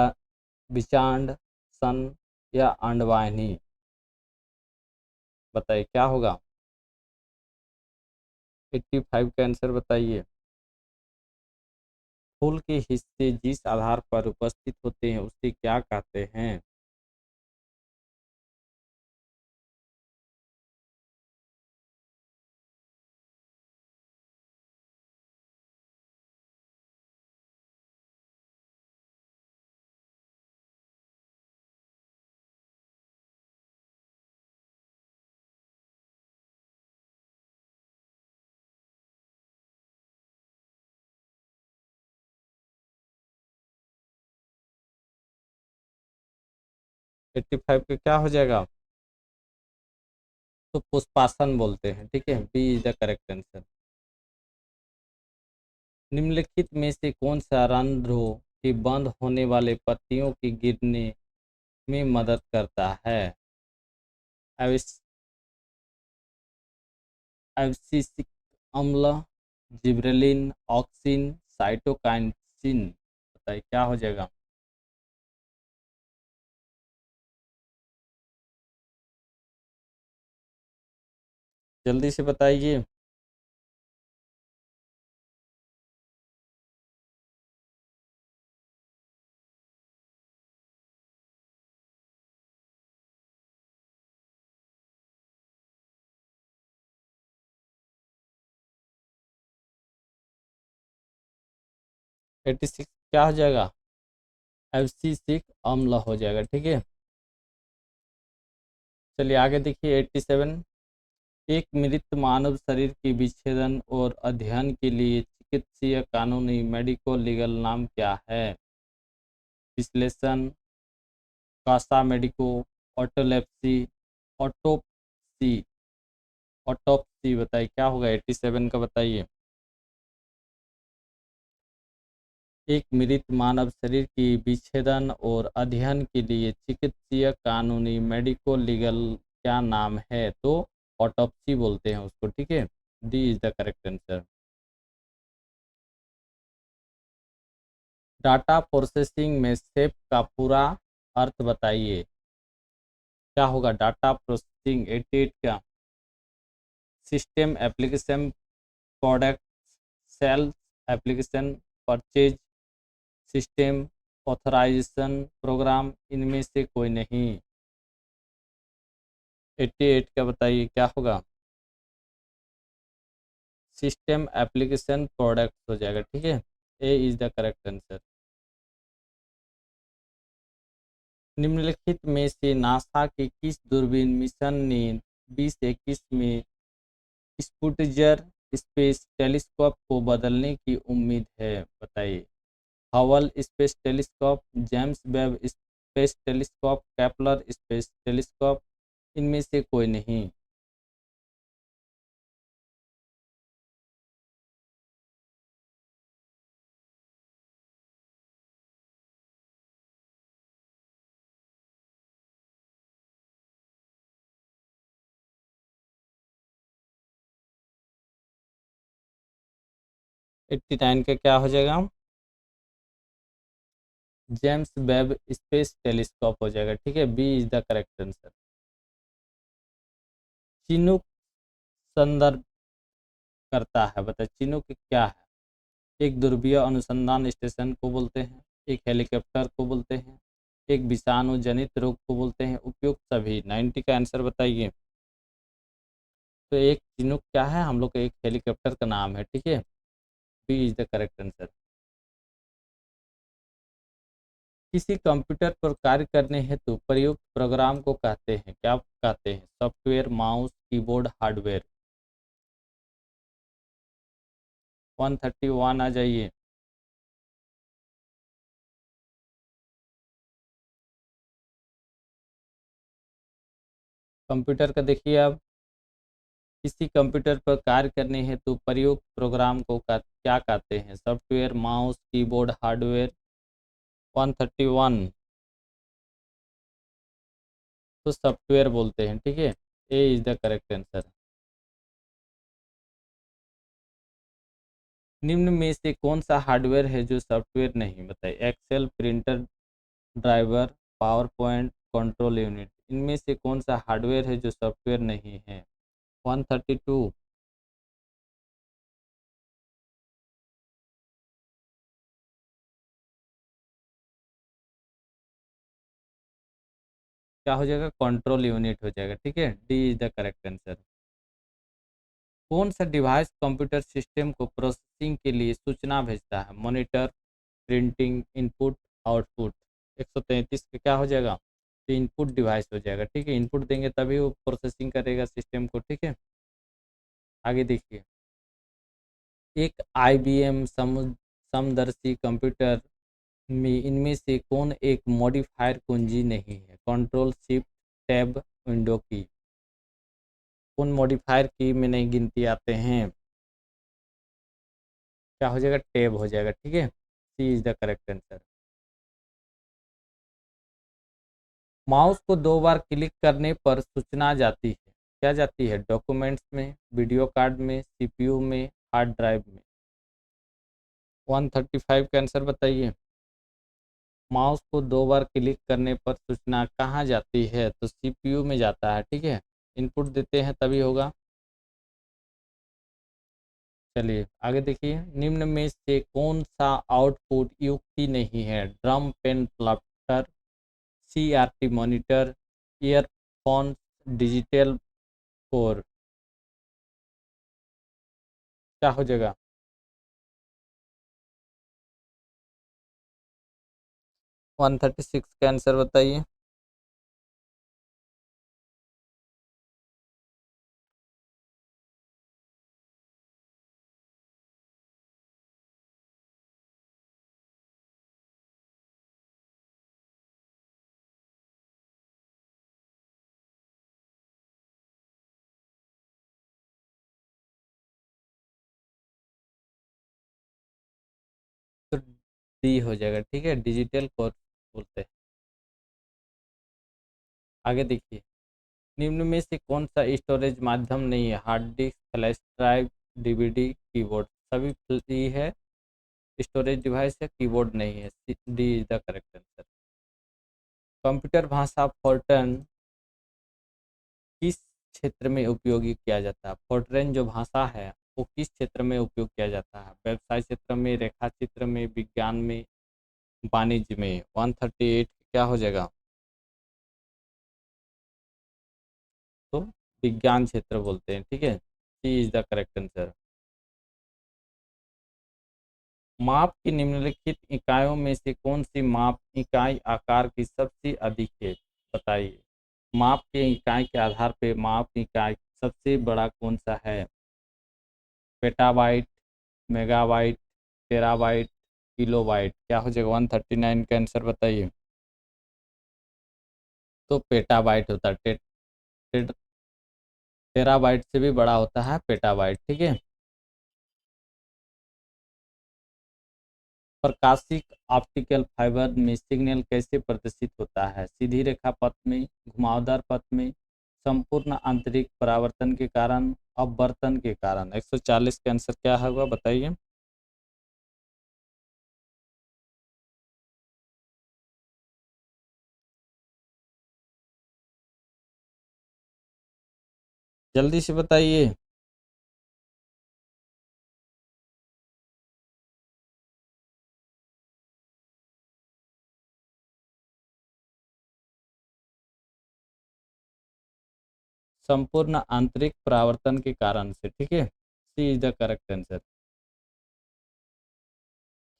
A: विचांड सन या अंडवाहिनी। बताइए क्या होगा? 85 का आंसर बताइए। फूल के हिस्से जिस आधार पर उपस्थित होते हैं उसे क्या कहते हैं? एट्टी फाइव का क्या हो जाएगा? तो पुष्पासन बोलते हैं। ठीक है, B is the correct answer. निम्नलिखित में से कौन सा रंध्रों के बंद होने वाले पत्तियों के गिरने में मदद करता है? एब्सिसिक अम्ल, जिब्रेलिन, ऑक्सिन, साइटोकाइंसिन। बताइए क्या हो जाएगा? जल्दी से बताइए। एट्टी सिक्स क्या हो जाएगा? एब्सिसिक अम्ल हो जाएगा। ठीक है, चलिए आगे देखिए। 87, एक मृत मानव शरीर के विच्छेदन और अध्ययन के लिए चिकित्सीय कानूनी मेडिको लीगल नाम क्या है? विश्लेषण, कासा मेडिको, ऑटोलेप्सी, ऑटोप्सी। ऑटोप्सी बताइए क्या होगा? 87 का बताइए। एक मृत मानव शरीर की विच्छेदन और अध्ययन के लिए चिकित्सीय कानूनी मेडिको लीगल क्या नाम है? तो ऑटोप्सी बोलते हैं उसको। ठीक है, D is the correct answer. Data processing में सेप का पूरा अर्थ बताइए। क्या होगा? डाटा प्रोसेसिंग 88 का। System application, product, sales application, purchase, system, authorisation, program. इनमें से कोई नहीं। 88 का बताइए क्या होगा? सिस्टम एप्लीकेशन प्रोडक्ट हो जाएगा। ठीक है, A is the correct answer. निम्नलिखित में से नासा के किस दूरबीन मिशन ने 2021 में स्पुटजर स्पेस टेलीस्कोप को बदलने की उम्मीद है? बताइए। Hubble space telescope, James Webb space telescope, Kepler space telescope. इनमें से कोई नहीं। 89 का क्या हो जाएगा? जेम्स वेब स्पेस टेलीस्कोप हो जाएगा। ठीक है, B is the correct answer. Chinook संदर्भ करता है? बताइए चिनूक क्या है? एक ध्रुवीय अनुसंधान स्टेशन को बोलते हैं, एक हेलीकॉप्टर को बोलते हैं, एक विषाणु जनित रोग को बोलते हैं? उपयुक्त सभी। 90 का आंसर बताइए। तो एक चिनूक क्या है? हम लोग का एक हेलीकॉप्टर का नाम है, ठीक है। B is the correct answer. किसी कंप्यूटर पर कार्य करने हेतु प्रयुक्त प्रोग्राम को कहते हैं? क्या कहते हैं? Software, mouse, keyboard, hardware. 131 आ जाइए। कंप्यूटर का देखिए अब। किसी कंप्यूटर पर कार्य करने हेतु प्रयुक्त प्रोग्राम को क्या कहते हैं? Software, mouse, keyboard, hardware. 131। तो सॉफ्टवेयर बोलते हैं, ठीक है। A is the correct answer. निम्न में से कौन सा हार्डवेयर है जो सॉफ्टवेयर नहीं? बताइए। Excel, printer, driver, power point, control unit. इनमें से कौन सा हार्डवेयर है जो सॉफ्टवेयर नहीं है? 132। क्या हो जाएगा? कंट्रोल यूनिट हो जाएगा, ठीक है। D is the correct answer. कौन सा डिवाइस कंप्यूटर सिस्टम को प्रोसेसिंग के लिए सूचना भेजता है? Monitor, printing, input, output. 133 का क्या हो जाएगा? तो इनपुट डिवाइस हो जाएगा, ठीक है। इनपुट देंगे तभी वो प्रोसेसिंग करेगा सिस्टम को, ठीक है। आगे देखिए। एक IBM समदर्शी कंप्यूटर में इनमें से कौन एक मॉडिफायर कुंजी नहीं है? कंट्रोल, शिफ्ट, टैब, विंडो की। कौन मॉडिफायर की में नहीं गिनती आते हैं? क्या हो जाएगा? टैब हो जाएगा, ठीक है। C is the correct answer. Mouse को 2 बार क्लिक करने पर सूचना जाती है? क्या जाती है? डॉक्यूमेंट्स में, वीडियो कार्ड में, CPU में, हार्ड ड्राइव में। 135 का आंसर बताइए। माउस को 2 बार क्लिक करने पर सूचना कहाँ जाती है? तो CPU में जाता है, ठीक है। इनपुट देते हैं तभी होगा। चलिए आगे देखिए। निम्न में से कौन सा आउटपुट युक्ति नहीं है? Drum, pen, plotter, CRT monitor, earphone, digital core. क्या हो जाएगा? 136 का आंसर बताइए। तो डी हो जाएगा, ठीक है। डिजिटल कोर बोलते हैं। आगे देखिए। निम्न में से कौन सा स्टोरेज माध्यम नहीं है? Hard disk, flash drive, DVD, keyboard. सभी फ्री है। स्टोरेज डिवाइस है, कीबोर्ड नहीं है। D is the correct answer. Computer भाषा फोर्ट्रन किस क्षेत्र में उपयोगी किया जाता है? फोर्ट्रन जो भाषा है वो किस क्षेत्र में उपयोग किया जाता है? व्यवसाय क्षेत्र में, रेखा चित्र में, विज्ञान में, वाणिज्य में। 138 क्या हो जाएगा? तो विज्ञान क्षेत्र बोलते हैं, ठीक है। C is the correct answer. माप की निम्नलिखित इकाइयों में से कौन सी माप इकाई आकार की सबसे अधिक है? बताइए। माप के इकाई के आधार पर माप इकाई सबसे बड़ा कौन सा है? Petabyte, megabyte, terabyte, kilobyte. क्या हो जाएगा? 139 का आंसर बताइए। तो पेटाबाइट होता है। टेराबाइट से भी बड़ा होता है पेटाबाइट, ठीक है। प्रकाशिक ऑप्टिकल फाइबर में सिग्नल कैसे प्रदर्शित होता है? सीधी रेखा पथ में, घुमावदार पथ में, संपूर्ण आंतरिक परावर्तन के कारण, अपवर्तन के कारण। 140 का आंसर क्या होगा बताइए। जल्दी से बताइए। संपूर्ण आंतरिक परावर्तन के कारण से, ठीक है। C is the correct answer.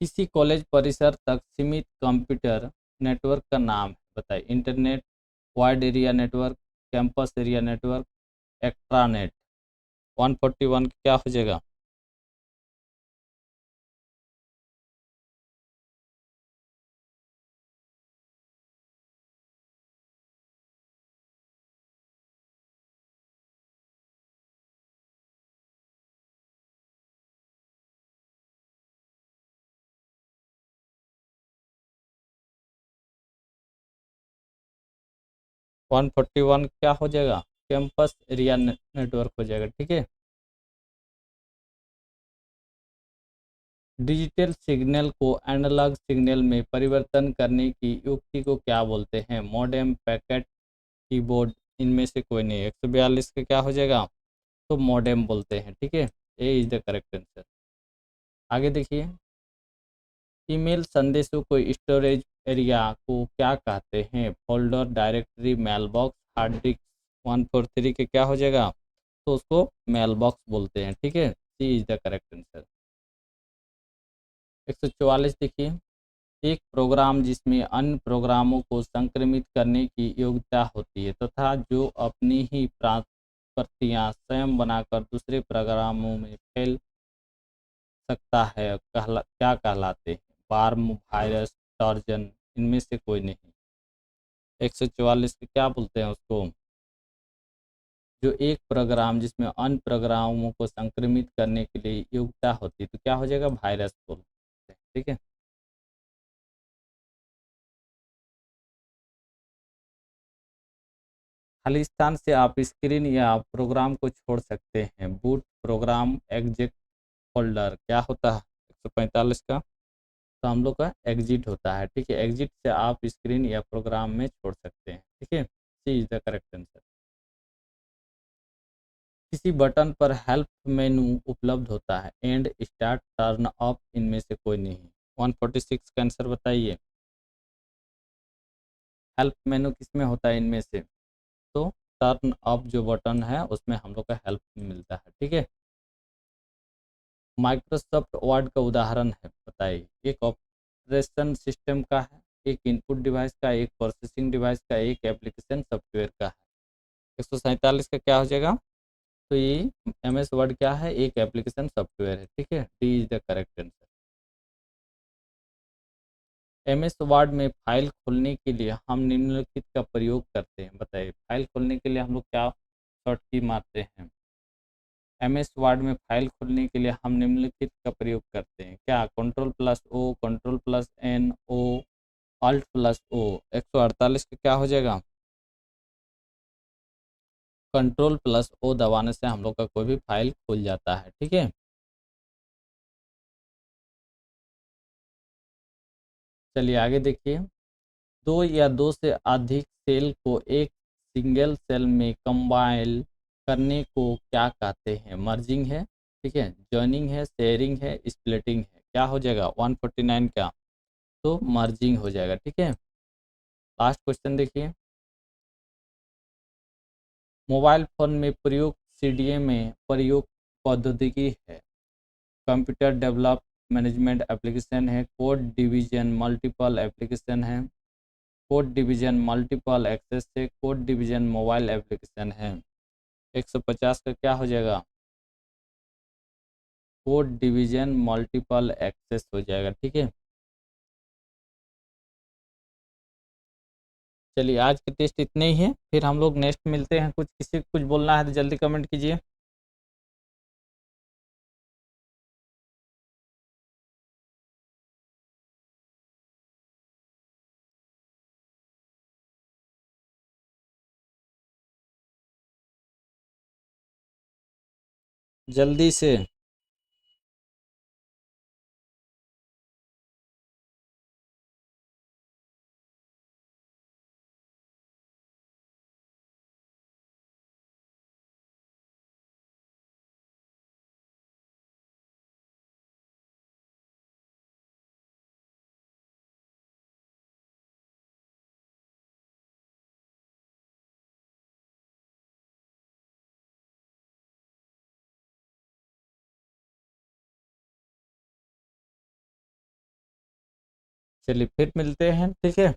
A: किसी कॉलेज परिसर तक सीमित कंप्यूटर नेटवर्क का नाम बताइए। Internet, wide area network, campus area network, extranet. 141 क्या हो जाएगा? वन फोर्टी वन क्या हो जाएगा? कैंपस एरिया नेटवर्क हो जाएगा, ठीक है। डिजिटल सिग्नल को एनालॉग सिग्नल में परिवर्तन करने की युक्ति को क्या बोलते हैं? मॉडेम, पैकेट, कीबोर्ड, इनमें से कोई नहीं। 142 का क्या हो जाएगा? तो मॉडेम बोलते हैं, ठीक है। A is the correct answer. आगे देखिए, ईमेल संदेशों को स्टोरेज एरिया को क्या कहते हैं? Folder, directory, mail box, hard disk. 143 के क्या हो जाएगा? तो उसको मेल बॉक्स बोलते हैं, ठीक है। C is the correct answer. 144 देखिए, एक प्रोग्राम जिसमें अन्य प्रोग्रामों को संक्रमित करने की योग्यता होती है तथा जो अपनी ही प्रतियां स्वयं बनाकर दूसरे प्रोग्रामों में फैल सकता है, क्या कहलाते हैं? वार्म, वायरस, टॉर्जन, इनमें से कोई नहीं। 144 के क्या बोलते हैं उसको? जो एक प्रोग्राम जिसमें अन्य प्रोग्रामों को संक्रमित करने के लिए योग्यता होती है, तो क्या हो जाएगा? वायरस बोलते हैं, ठीक है। खाली स्थान से आप स्क्रीन या प्रोग्राम को छोड़ सकते हैं। बूट प्रोग्राम एग्जिट फोल्डर क्या होता है? 145 का तो हम लोग का एग्जिट होता है, ठीक है। एग्जिट से आप स्क्रीन या प्रोग्राम में छोड़ सकते हैं, ठीक है। C is the correct answer. किसी बटन पर हेल्प मेनू उपलब्ध होता है। एंड, स्टार्ट, टर्न ऑफ, इनमें से कोई नहीं। 146 का आंसर बताइए। हेल्प मेनू किस में होता है इनमें से? तो टर्न ऑफ जो बटन है उसमें हम लोग का हेल्प मिलता है, ठीक है। माइक्रोसॉफ्ट वर्ड का उदाहरण है बताइए। एक ऑपरेशन सिस्टम का है, एक इनपुट डिवाइस का, एक प्रोसेसिंग डिवाइस का, एक एप्लीकेशन सॉफ्टवेयर का है। 147 का क्या हो जाएगा? तो ये एम एस वर्ड क्या है? एक एप्लीकेशन सॉफ्टवेयर है, ठीक है। D is the correct answer. M S Word में फाइल खोलने के लिए हम निम्नलिखित का प्रयोग करते हैं बताइए। फाइल खोलने के लिए हम लोग क्या शॉर्ट की मारते हैं? एम एस वर्ड में फाइल खोलने के लिए हम निम्नलिखित का प्रयोग करते हैं क्या? Control plus O, control plus N O, alt plus O. 148 का क्या हो जाएगा? कंट्रोल प्लस ओ दबाने से हम लोग का कोई भी फाइल खुल जाता है, ठीक है। चलिए आगे देखिए, दो या दो से अधिक सेल को एक सिंगल सेल में कंबाइन करने को क्या कहते हैं? मर्जिंग है, ठीक है, जॉइनिंग है, शेयरिंग है, स्प्लिटिंग है। क्या हो जाएगा? 149 का तो मर्जिंग हो जाएगा, ठीक है। लास्ट क्वेश्चन देखिए, मोबाइल फोन में प्रयुक्त सीडीएम में प्रयोग प्रौद्योगिकी है। कंप्यूटर डेवलप मैनेजमेंट एप्लीकेशन है, कोड डिवीजन मल्टीपल एप्लीकेशन है, कोड डिवीजन मल्टीपल एक्सेस से, कोड डिवीजन मोबाइल एप्लीकेशन है। 150 का क्या हो जाएगा? कोड डिवीजन मल्टीपल एक्सेस हो जाएगा, ठीक है। चलिए आज के टेस्ट इतने ही हैं, फिर हम लोग नेक्स्ट मिलते हैं। कुछ किसी को कुछ बोलना है तो जल्दी कमेंट कीजिए। जल्दी से। चलिए फिर मिलते हैं, ठीक है।